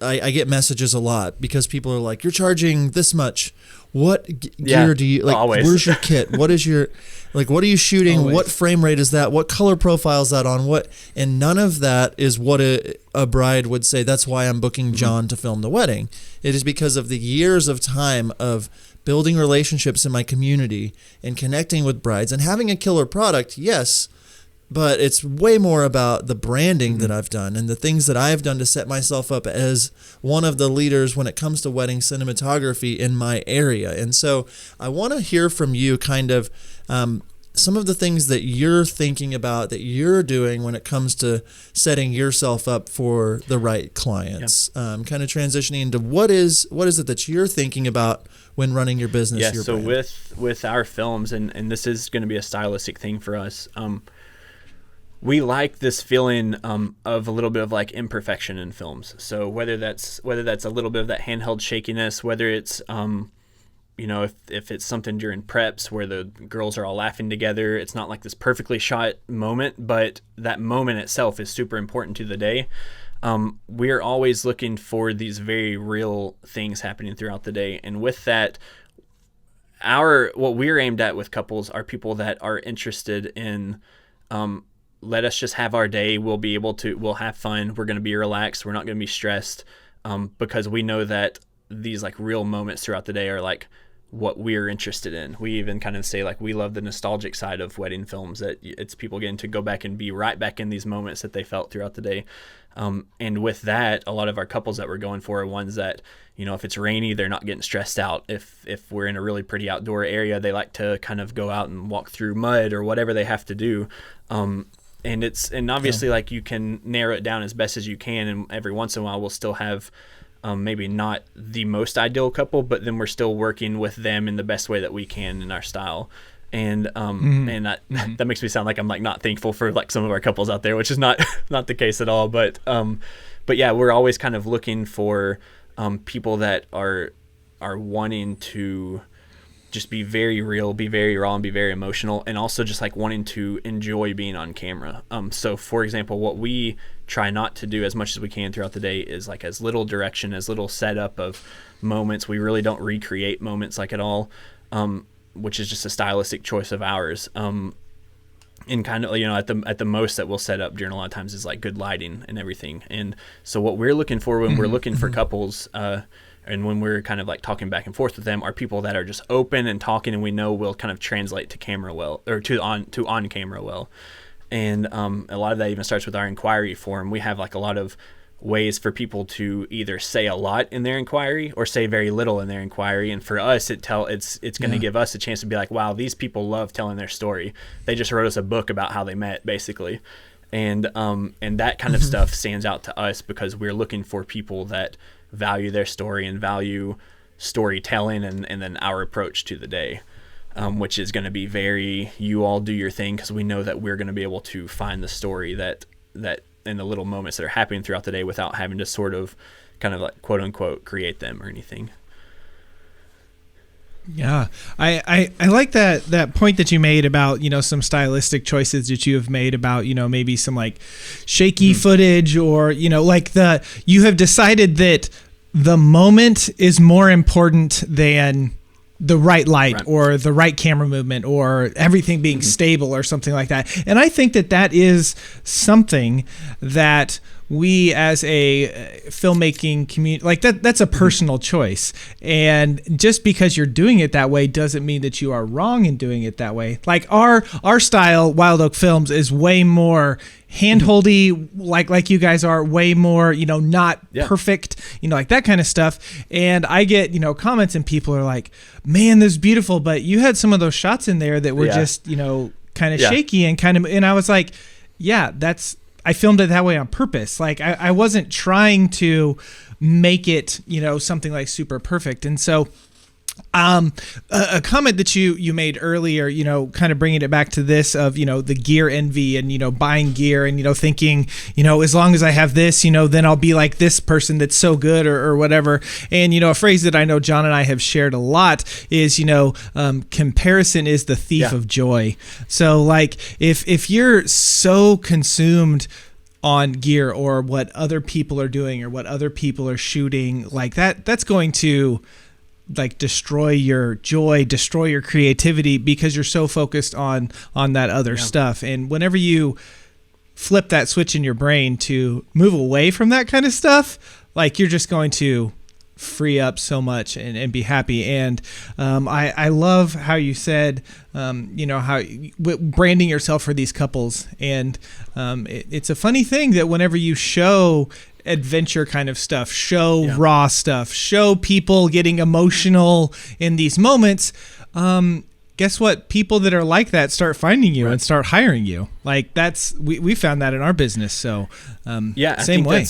I get messages a lot because people are like, you're charging this much. What gear do you like? Always. Where's your kit? What is your like? What are you shooting? Always. What frame rate is that? What color profile is that on? What? And none of that is what a bride would say. That's why I'm booking John to film the wedding. It is because of the years of time of building relationships in my community and connecting with brides and having a killer product. Yes. But it's way more about the branding that I've done and the things that I've done to set myself up as one of the leaders when it comes to wedding cinematography in my area. And so I want to hear from you kind of some of the things that you're thinking about, that you're doing when it comes to setting yourself up for the right clients. Kind of transitioning into what is it that you're thinking about when running your business? Yeah, so brand? with our films, and this is going to be a stylistic thing for us, we like this feeling of a little bit of like imperfection in films. So whether that's a little bit of that handheld shakiness, whether it's if it's something during preps where the girls are all laughing together, it's not like this perfectly shot moment, but that moment itself is super important to the day. We're always looking for these very real things happening throughout the day, and with that, what we're aimed at with couples are people that are interested in let us just have our day. We'll have fun. We're going to be relaxed. We're not going to be stressed, because we know that these like real moments throughout the day are like what we're interested in. We even kind of say like we love the nostalgic side of wedding films, that it's people getting to go back and be right back in these moments that they felt throughout the day. And with that, a lot of our couples that we're going for are ones that, if it's rainy, they're not getting stressed out. If we're in a really pretty outdoor area, they like to kind of go out and walk through mud or whatever they have to do. And obviously like you can narrow it down as best as you can, and every once in a while we'll still have maybe not the most ideal couple, but then we're still working with them in the best way that we can in our style. And that makes me sound like I'm like not thankful for like some of our couples out there, which is not the case at all. But yeah, we're always kind of looking for people that are wanting to just be very real, be very raw, and be very emotional, and also just like wanting to enjoy being on camera. So for example, what we try not to do as much as we can throughout the day is like as little direction, as little setup of moments. We really don't recreate moments like at all, which is just a stylistic choice of ours. And kind of, at the most that we'll set up during a lot of times is like good lighting and everything. And so what we're looking for when we're looking for couples, and when we're kind of like talking back and forth with them, are people that are just open and talking, and we know will kind of translate to camera well, or to on camera well. And a lot of that even starts with our inquiry form. We have like a lot of ways for people to either say a lot in their inquiry or say very little in their inquiry. And for us, it's going to give us a chance to be like, wow, these people love telling their story. They just wrote us a book about how they met, basically. And that kind of stuff stands out to us because we're looking for people that value their story and value storytelling, and then our approach to the day, which is going to be very, you all do your thing, because we know that we're going to be able to find the story that in the little moments that are happening throughout the day without having to sort of kind of like quote unquote create them or anything. Yeah, I like that point that you made about, some stylistic choices that you have made about, maybe some like shaky footage, or, you have decided that the moment is more important than the right light or the right camera movement or everything being stable or something like that. And I think that is something that we as a filmmaking community, like that's a personal choice. And just because you're doing it that way doesn't mean that you are wrong in doing it that way. Like our style, Wild Oak Films, is way more handholdy, like you guys are, way more, not perfect, like that kind of stuff. And I get, comments, and people are like, man, this is beautiful, but you had some of those shots in there that were just, kind of shaky and I was like, yeah, I filmed it that way on purpose. Like I wasn't trying to make it, something like super perfect. And so a comment that you made earlier, kind of bringing it back to this of, the gear envy and, buying gear and, thinking, as long as I have this, then I'll be like this person that's so good or whatever. And, a phrase that I know John and I have shared a lot is, comparison is the thief of joy. So like if you're so consumed on gear or what other people are doing or what other people are shooting, like that's going to like destroy your joy, destroy your creativity, because you're so focused on that other stuff. And whenever you flip that switch in your brain to move away from that kind of stuff, like you're just going to free up so much and be happy. And I love how you said, how branding yourself for these couples. And it's a funny thing that whenever you show adventure kind of stuff, show raw stuff, show people getting emotional in these moments, guess what? People that are like that start finding you and start hiring you. Like we found that in our business. So same way.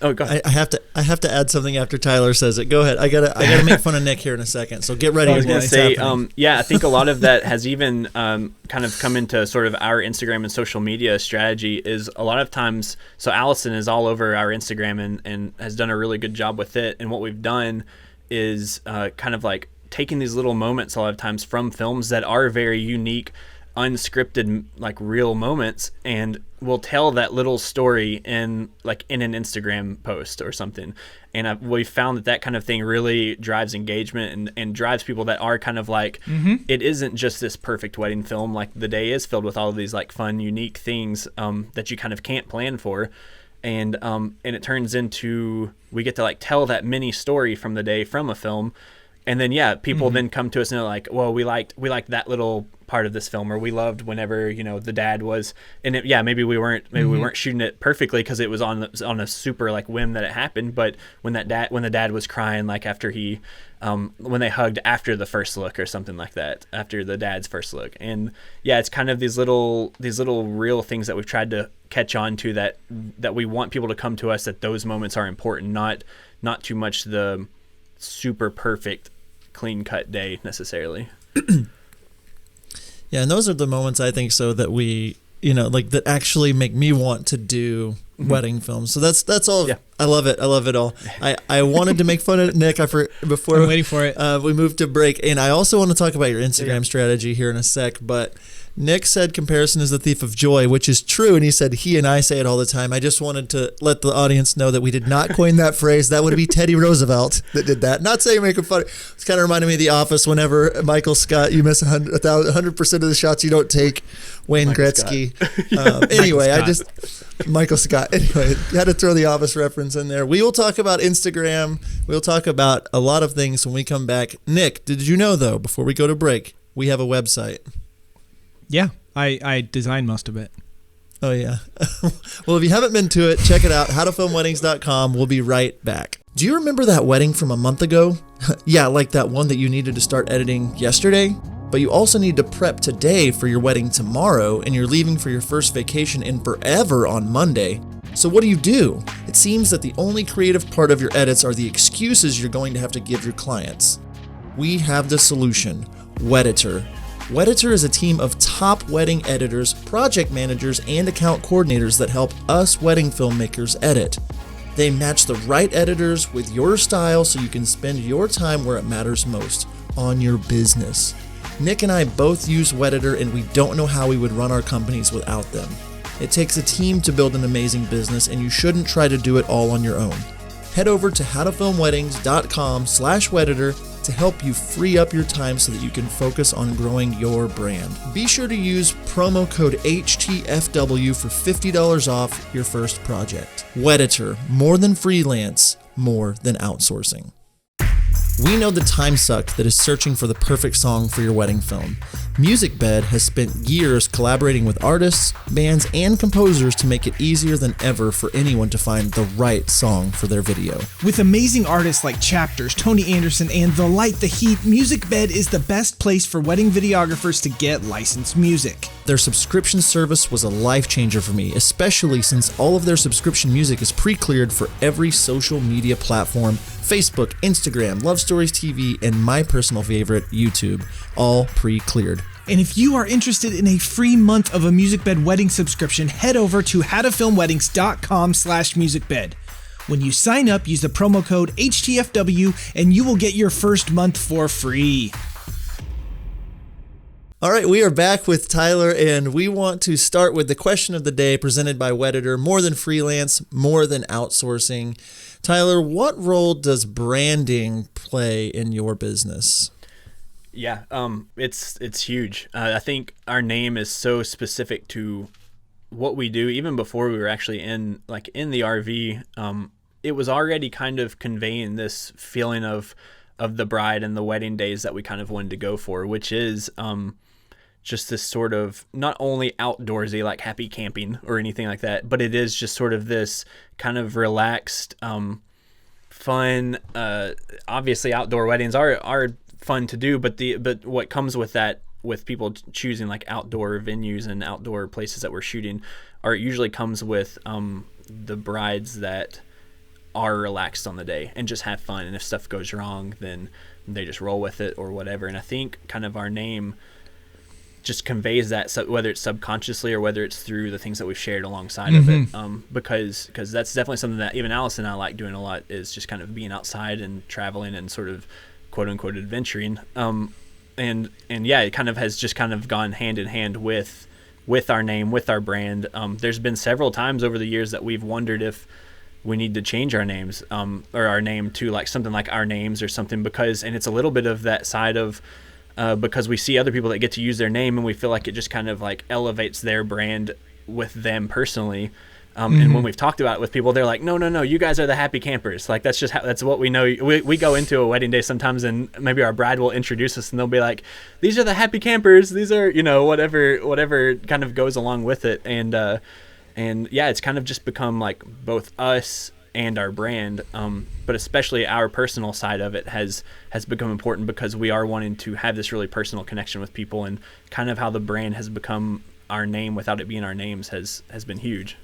Oh, go ahead. I have to add something after Tyler says it. Go ahead. I gotta make fun of Nick here in a second. So get ready. I was gonna say, I think a lot of that has even kind of come into sort of our Instagram and social media strategy. Is a lot of times. So Allison is all over our Instagram and has done a really good job with it. And what we've done is kind of like taking these little moments a lot of times from films that are very unique, unscripted, like real moments, and we'll tell that little story in an Instagram post or something. And we found that kind of thing really drives engagement and drives people that are kind of like, it isn't just this perfect wedding film. Like the day is filled with all of these like fun, unique things that you kind of can't plan for. And it turns into, we get to like tell that mini story from the day from a film. And then, people then come to us and they're like, well, we liked that little part of this film, or we loved whenever, the dad was, and maybe we weren't shooting it perfectly because it was on a super like whim that it happened. But when the dad was crying, like after he, when they hugged after the first look or something like that, after the dad's first look. And it's kind of these little real things that we've tried to catch on to that we want people to come to us, that those moments are important, not too much the super perfect clean cut day necessarily. And those are the moments I think so that we, that actually make me want to do wedding films. So that's all. I love it. I love it all. I wanted to make fun of Nick before I'm waiting for it. We moved to break, and I also want to talk about your Instagram strategy here in a sec, but Nick said comparison is the thief of joy, which is true, and he said he and I say it all the time. I just wanted to let the audience know that we did not coin that phrase. That would be Teddy Roosevelt that did that. Not saying making fun. It's kind of reminded me of The Office whenever Michael Scott, you miss 100% of the shots you don't take. Wayne Gretzky. Anyway, Michael Scott. Anyway, you had to throw the Office reference in there. We will talk about Instagram. We'll talk about a lot of things when we come back. Nick, did you know, though, before we go to break, we have a website? Yeah, I designed most of it. Oh, yeah. Well, if you haven't been to it, check it out, howtofilmweddings.com. We'll be right back. Do you remember that wedding from a month ago? Yeah, like that one that you needed to start editing yesterday? But you also need to prep today for your wedding tomorrow, and you're leaving for your first vacation in forever on Monday. So what do? It seems that the only creative part of your edits are the excuses you're going to have to give your clients. We have the solution, Wedditor. Wedditor is a team of top wedding editors, project managers, and account coordinators that help us wedding filmmakers edit. They match the right editors with your style so you can spend your time where it matters most, on your business. Nick and I both use Wedditor, and we don't know how we would run our companies without them. It takes a team to build an amazing business, and you shouldn't try to do it all on your own. Head over to howtofilmweddings.com/Wedditor to help you free up your time so that you can focus on growing your brand. Be sure to use promo code HTFW for $50 off your first project. Wedditor, more than freelance, more than outsourcing. We know the time suck that is searching for the perfect song for your wedding film. MusicBed has spent years collaborating with artists, bands, and composers to make it easier than ever for anyone to find the right song for their video. With amazing artists like Chapters, Tony Anderson, and The Light, The Heat, MusicBed is the best place for wedding videographers to get licensed music. Their subscription service was a life changer for me, especially since all of their subscription music is pre-cleared for every social media platform: Facebook, Instagram, Love Stories TV, and my personal favorite, YouTube, all pre-cleared. And if you are interested in a free month of a MusicBed wedding subscription, head over to howtofilmweddings.com/musicbed. When you sign up, use the promo code HTFW and you will get your first month for free. All right, we are back with Tyler, and we want to start with the question of the day presented by Wedditor: more than freelance, more than outsourcing. Tyler, what role does branding play in your business? Yeah, it's huge. I think our name is so specific to what we do. Even before we were actually in the RV, it was already kind of conveying this feeling of the bride and the wedding days that we kind of wanted to go for, which is just this sort of not only outdoorsy, like happy camping or anything like that, but it is just sort of this kind of relaxed, fun. Obviously, outdoor weddings are fun to do, but what comes with that, with people choosing like outdoor venues and outdoor places that we're shooting, usually comes with the brides that are relaxed on the day and just have fun. And if stuff goes wrong, then they just roll with it or whatever. And I think kind of our name just conveys that, so whether it's subconsciously or whether it's through the things that we've shared alongside of it, because that's definitely something that even Allison and I like doing a lot, is just kind of being outside and traveling and sort of quote unquote adventuring, and yeah, it kind of has just kind of gone hand in hand with our name, with our brand. There's been several times over the years that we've wondered if we need to change our names, or our name to like something like Our Names or something, and it's a little bit of that side of because we see other people that get to use their name and we feel like it just kind of like elevates their brand with them personally. And when we've talked about it with people, they're like, no, you guys are the happy campers. Like, that's what we know. We go into a wedding day sometimes, and maybe our bride will introduce us and they'll be like, these are the happy campers. These are, whatever kind of goes along with it. And yeah, it's kind of just become like both us and our brand, but especially our personal side of it has become important, because we are wanting to have this really personal connection with people, and kind of how the brand has become our name without it being our names has been huge.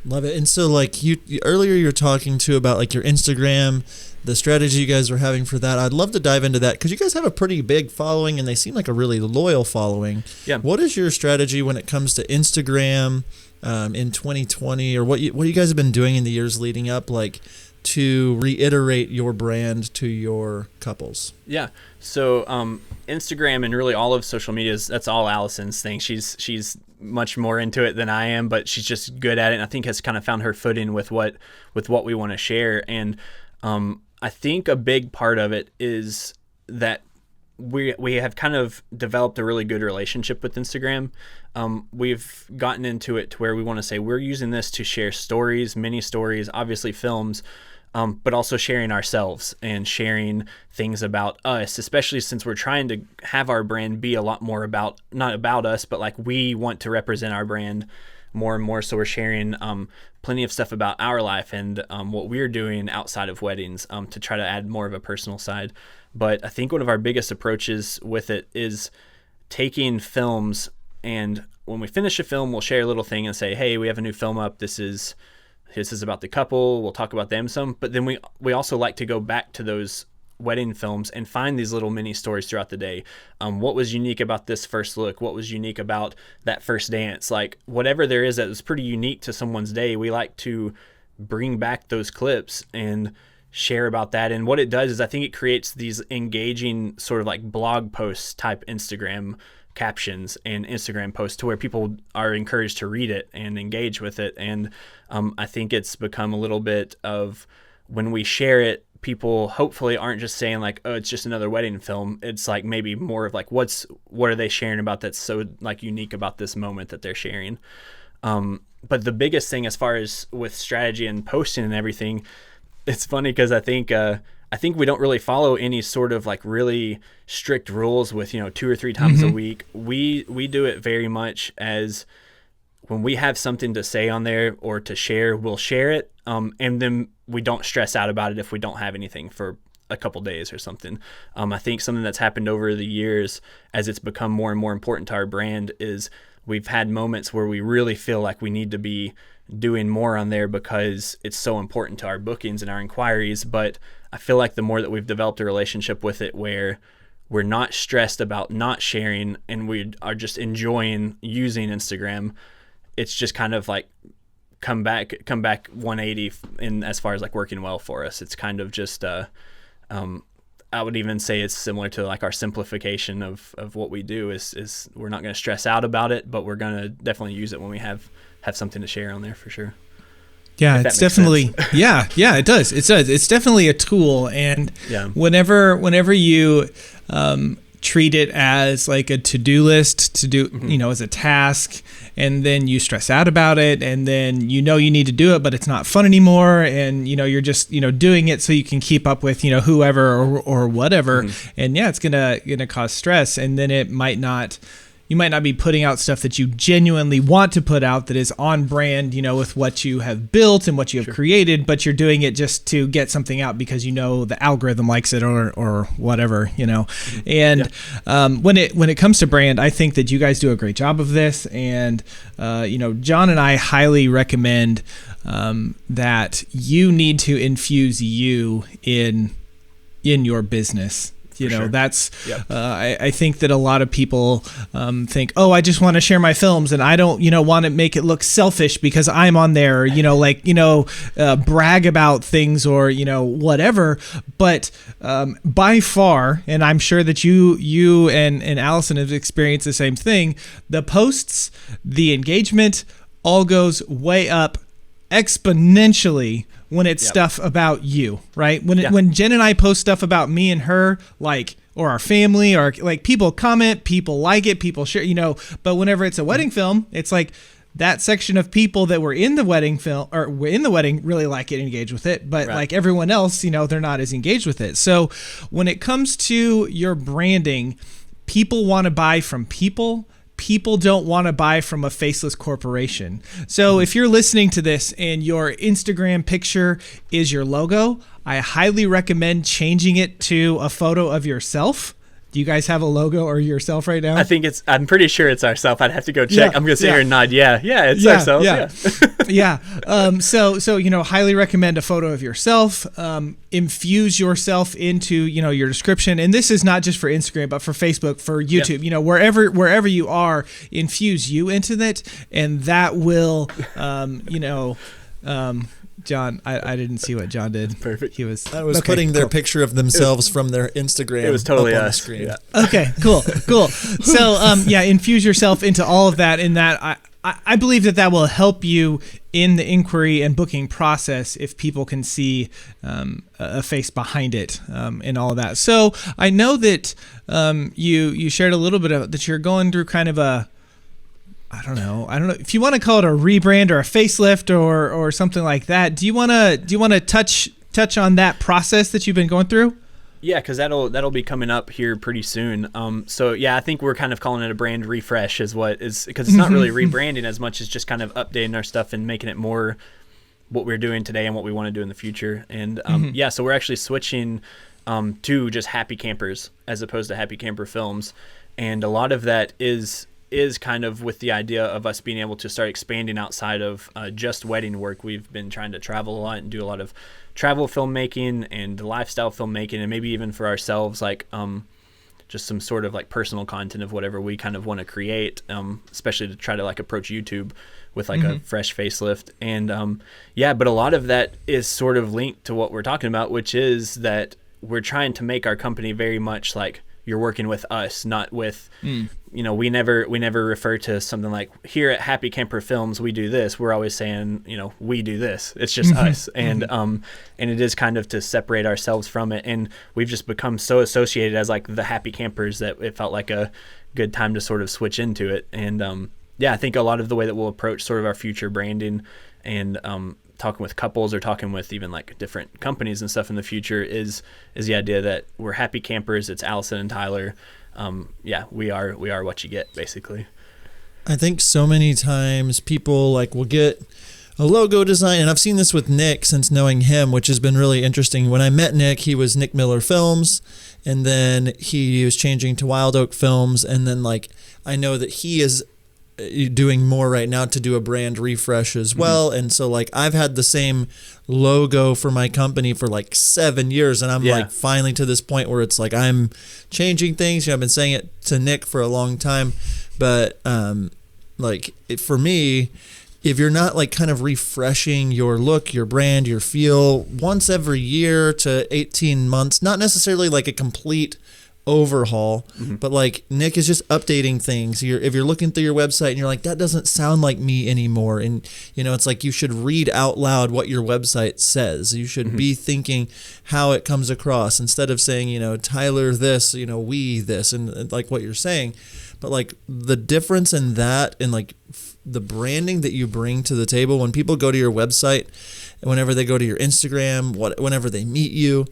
Love it. And so like you earlier you're talking to about like your Instagram, the strategy you guys were having for that. I'd love to dive into that, because you guys have a pretty big following and they seem like a really loyal following. Yeah. What is your strategy when it comes to Instagram in 2020, or what you guys have been doing in the years leading up, like to reiterate your brand to your couples? Yeah. So Instagram and really all of social media, that's all Allison's thing. She's much more into it than I am, but she's just good at it, and I think has kind of found her footing with what we want to share. And I think a big part of it is that we have kind of developed a really good relationship with Instagram. We've gotten into it to where we want to say we're using this to share stories, mini stories, obviously films, but also sharing ourselves and sharing things about us, especially since we're trying to have our brand be a lot more about, not about us, but like we want to represent our brand more and more. So we're sharing plenty of stuff about our life and what we're doing outside of weddings, to try to add more of a personal side. But I think one of our biggest approaches with it is taking films, and when we finish a film, we'll share a little thing and say, hey, we have a new film up. This is about the couple. We'll talk about them some. But then we also like to go back to those wedding films and find these little mini stories throughout the day. What was unique about this first look? What was unique about that first dance? Like whatever there is that was pretty unique to someone's day, we like to bring back those clips and share about that. And what it does is I think it creates these engaging sort of like blog post type Instagram captions and Instagram posts to where people are encouraged to read it and engage with it. And I think it's become a little bit of, when we share it, people hopefully aren't just saying like, oh, it's just another wedding film. It's like maybe more of like, what are they sharing about that's so like unique about this moment that they're sharing. But the biggest thing as far as with strategy and posting and everything, it's funny because I think we don't really follow any sort of like really strict rules with, 2 or 3 times a week. We do it very much as, when we have something to say on there or to share, we'll share it. And then we don't stress out about it if we don't have anything for a couple days or something. I think something that's happened over the years as it's become more and more important to our brand is we've had moments where we really feel like we need to be doing more on there because it's so important to our bookings and our inquiries. But I feel like the more that we've developed a relationship with it where we're not stressed about not sharing and we are just enjoying using Instagram, it's just kind of like come back 180 in as far as like working well for us. It's kind of just I would even say it's similar to like our simplification of what we do is we're not going to stress out about it, but we're going to definitely use it when we have something to share on there for sure. Yeah, it's definitely, yeah, it does. It's definitely a tool. And whenever you treat it as like a to-do list to do, as a task, and then you stress out about it, and then you need to do it, but it's not fun anymore, and you're just doing it so you can keep up with whoever or whatever, and it's gonna cause stress, and then you might not be putting out stuff that you genuinely want to put out that is on brand, with what you have built and what you have created, but you're doing it just to get something out because the algorithm likes it or whatever, And when it comes to brand, I think that you guys do a great job of this, and John and I highly recommend that you need to infuse you in your business. That's, I think that a lot of people think, oh, I just want to share my films and I don't, want to make it look selfish because I'm on there, brag about things or, whatever. But by far, and I'm sure that you and Allison have experienced the same thing, the posts, the engagement all goes way up exponentially when it's stuff about you, right? When Jen and I post stuff about me and her, like, or our family, or like people comment, people like it, people share, but whenever it's a wedding film, it's like that section of people that were in the wedding film or were in the wedding really like it and engage with it, but like everyone else, they're not as engaged with it. So when it comes to your branding, people want to buy from people. People don't want to buy from a faceless corporation. So if you're listening to this and your Instagram picture is your logo, I highly recommend changing it to a photo of yourself. Do you guys have a logo or yourself right now? I'm pretty sure it's ourself. I'd have to go check. I'm going to sit here and nod. Yeah, it's ourselves. So highly recommend a photo of yourself. Infuse yourself into, your description. And this is not just for Instagram, but for Facebook, for YouTube, wherever you are, infuse you into that. And that will, John, I didn't see what John did. Perfect. I was putting their picture of themselves from their Instagram. It was totally up on us. the screen. Yeah. Okay, cool. So, infuse yourself into all of that. In that, I believe that will help you in the inquiry and booking process if people can see a face behind it and all of that. So I know that you shared a little bit of that you're going through kind of a, I don't know if you want to call it a rebrand or a facelift or something like that. Do you want to touch on that process that you've been going through? Yeah, because that'll be coming up here pretty soon. I think we're kind of calling it a brand refresh because it's not really rebranding as much as just kind of updating our stuff and making it more what we're doing today and what we want to do in the future. And so we're actually switching to just Happy Campers as opposed to Happy Camper Films, and a lot of that is kind of with the idea of us being able to start expanding outside of just wedding work. We've been trying to travel a lot and do a lot of travel filmmaking and lifestyle filmmaking, and maybe even for ourselves, like just some sort of like personal content of whatever we kind of want to create, especially to try to like approach YouTube with like a fresh facelift. And but a lot of that is sort of linked to what we're talking about, which is that we're trying to make our company very much like you're working with us, not with, we never refer to something like here at Happy Camper Films, we do this. We're always saying, we do this. It's just us. And it is kind of to separate ourselves from it. And we've just become so associated as like the happy campers that it felt like a good time to sort of switch into it. And I think a lot of the way that we'll approach sort of our future branding and talking with couples or talking with even like different companies and stuff in the future is the idea that we're happy campers. It's Allison and Tyler. We are what you get, basically. I think so many times people like will get a logo design, and I've seen this with Nick since knowing him, which has been really interesting. When I met Nick, he was Nick Miller Films, and then he was changing to Wild Oak Films, and then like I know that he is doing more right now to do a brand refresh as well. And so like I've had the same logo for my company for like 7 years, and I'm like finally to this point where it's like I'm changing things. I've been saying it to Nick for a long time, but for me, if you're not like kind of refreshing your look, your brand, your feel once every year to 18 months, not necessarily like a complete overhaul, but like Nick is just updating things. If you're looking through your website and you're like, that doesn't sound like me anymore, and it's like you should read out loud what your website says. You should be thinking how it comes across instead of saying Tyler this, we this, and like what you're saying. But like the difference in that and like the branding that you bring to the table when people go to your website and whenever they go to your Instagram, whenever they meet you,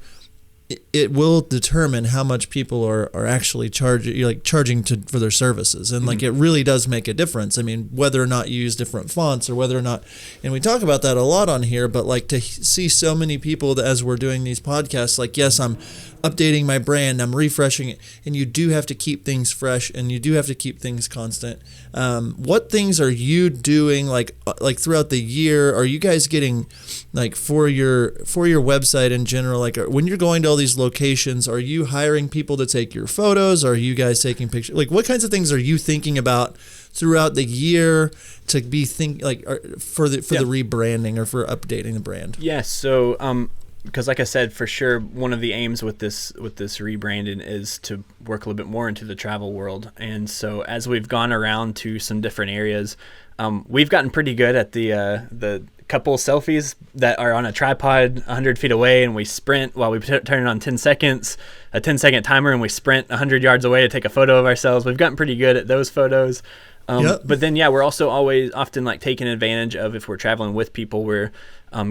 it will determine how much people are actually charging for their services. And like it really does make a difference. I mean, whether or not you use different fonts or whether or not, and we talk about that a lot on here, but like to see so many people that as we're doing these podcasts, like, yes, I'm updating my brand, I'm refreshing it, and you do have to keep things fresh and you do have to keep things constant. What things are you doing like throughout the year? Are you guys getting like for your website in general, like when you're going to all these locations, are you hiring people to take your photos? Are you guys taking pictures? Like what kinds of things are you thinking about throughout the year to be for the rebranding or for updating the brand? Yes. So, because like I said, for sure, one of the aims with this rebranding is to work a little bit more into the travel world. And so as we've gone around to some different areas, we've gotten pretty good at the couple selfies that are on a tripod 100 feet away, and we sprint while we turn it on 10 seconds, a 10-second timer, and we sprint 100 yards away to take a photo of ourselves. We've gotten pretty good at those photos. But then, we're also often like taking advantage of, if we're traveling with people, we're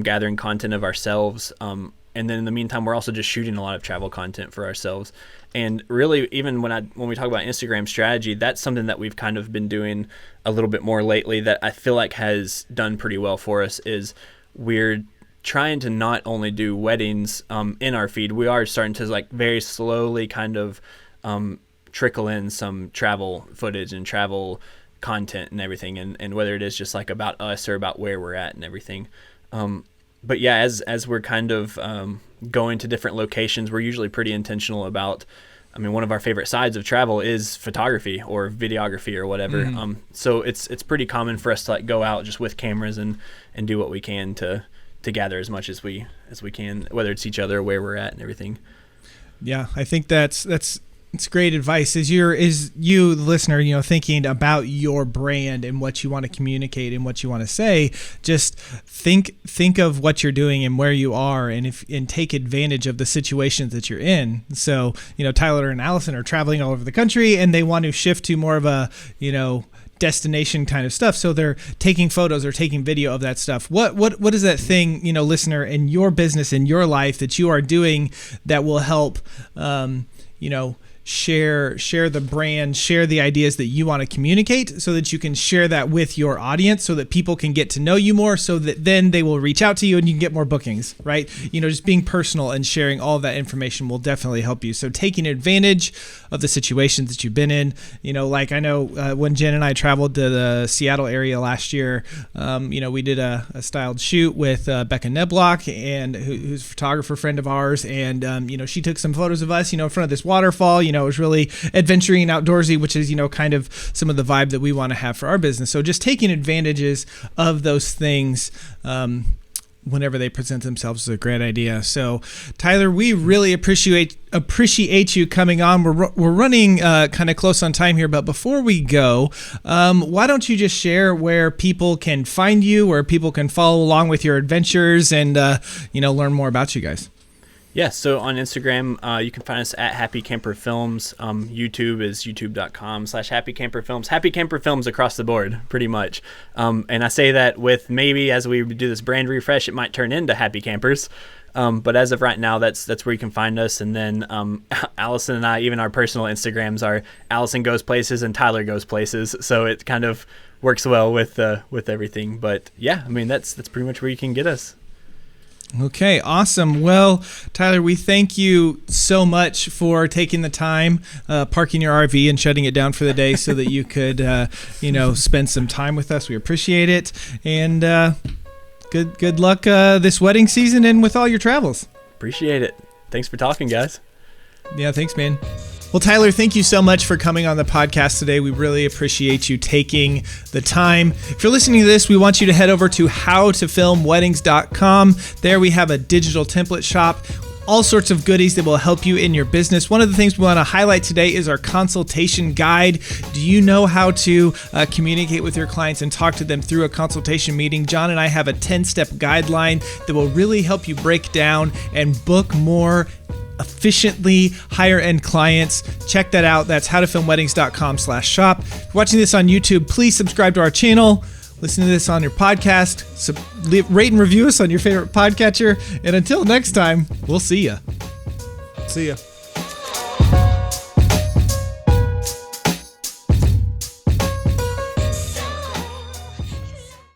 gathering content of ourselves. And then in the meantime, we're also just shooting a lot of travel content for ourselves. And really, even when we talk about Instagram strategy, that's something that we've kind of been doing a little bit more lately that I feel like has done pretty well for us. Is we're trying to not only do weddings in our feed, we are starting to like very slowly kind of trickle in some travel footage and travel content and everything, and whether it is just like about us or about where we're at and everything. But as we're kind of going to different locations, we're usually pretty intentional about, one of our favorite sides of travel is photography or videography or whatever. So it's pretty common for us to like go out just with cameras and do what we can to gather as much as we can, whether it's each other or where we're at and everything. Yeah, I think that's great advice. Is you, the listener, thinking about your brand and what you want to communicate and what you want to say, just think of what you're doing and where you are, and take advantage of the situations that you're in. So, Tyler and Allison are traveling all over the country, and they want to shift to more of a, destination kind of stuff. So they're taking photos or taking video of that stuff. What is that thing, listener, in your business, in your life that you are doing that will help, share the brand, share the ideas that you want to communicate, so that you can share that with your audience, so that people can get to know you more, so that then they will reach out to you and you can get more bookings, right? Just being personal and sharing all of that information will definitely help you. So taking advantage of the situations that you've been in, like I know when Jen and I traveled to the Seattle area last year, we did a styled shoot with Becca Neblock, and who's a photographer friend of ours, and she took some photos of us, in front of this waterfall, it was really adventuring and outdoorsy, which is, kind of some of the vibe that we want to have for our business. So just taking advantages of those things, whenever they present themselves, is a great idea. So Tyler, we really appreciate you coming on. We're running kind of close on time here, but before we go, why don't you just share where people can find you, where people can follow along with your adventures and learn more about you guys? Yeah, so on Instagram, you can find us at Happy Camper Films. YouTube is youtube.com/Happy Camper Films. Happy Camper Films across the board, pretty much. And I say that with maybe as we do this brand refresh, it might turn into Happy Campers. But as of right now, that's where you can find us. And then Allison and I, even our personal Instagrams are Allison Goes Places and Tyler Goes Places. So it kind of works well with everything. But yeah, I mean, that's pretty much where you can get us. Okay, awesome. Well, Tyler, we thank you so much for taking the time, parking your RV and shutting it down for the day so that you could, spend some time with us. We appreciate it. And good luck this wedding season and with all your travels. Appreciate it. Thanks for talking, guys. Yeah, thanks, man. Well, Tyler, thank you so much for coming on the podcast today. We really appreciate you taking the time. If you're listening to this, we want you to head over to howtofilmweddings.com. There we have a digital template shop, all sorts of goodies that will help you in your business. One of the things we want to highlight today is our consultation guide. Do you know how to communicate with your clients and talk to them through a consultation meeting? John and I have a 10-step guideline that will really help you break down and book more efficiently higher end clients. Check that out. That's howtofilmweddings.com/shop. If you're watching this on YouTube, please subscribe to our channel. Listen to this on your podcast. Rate and review us on your favorite podcatcher. And until next time, we'll see ya. See ya.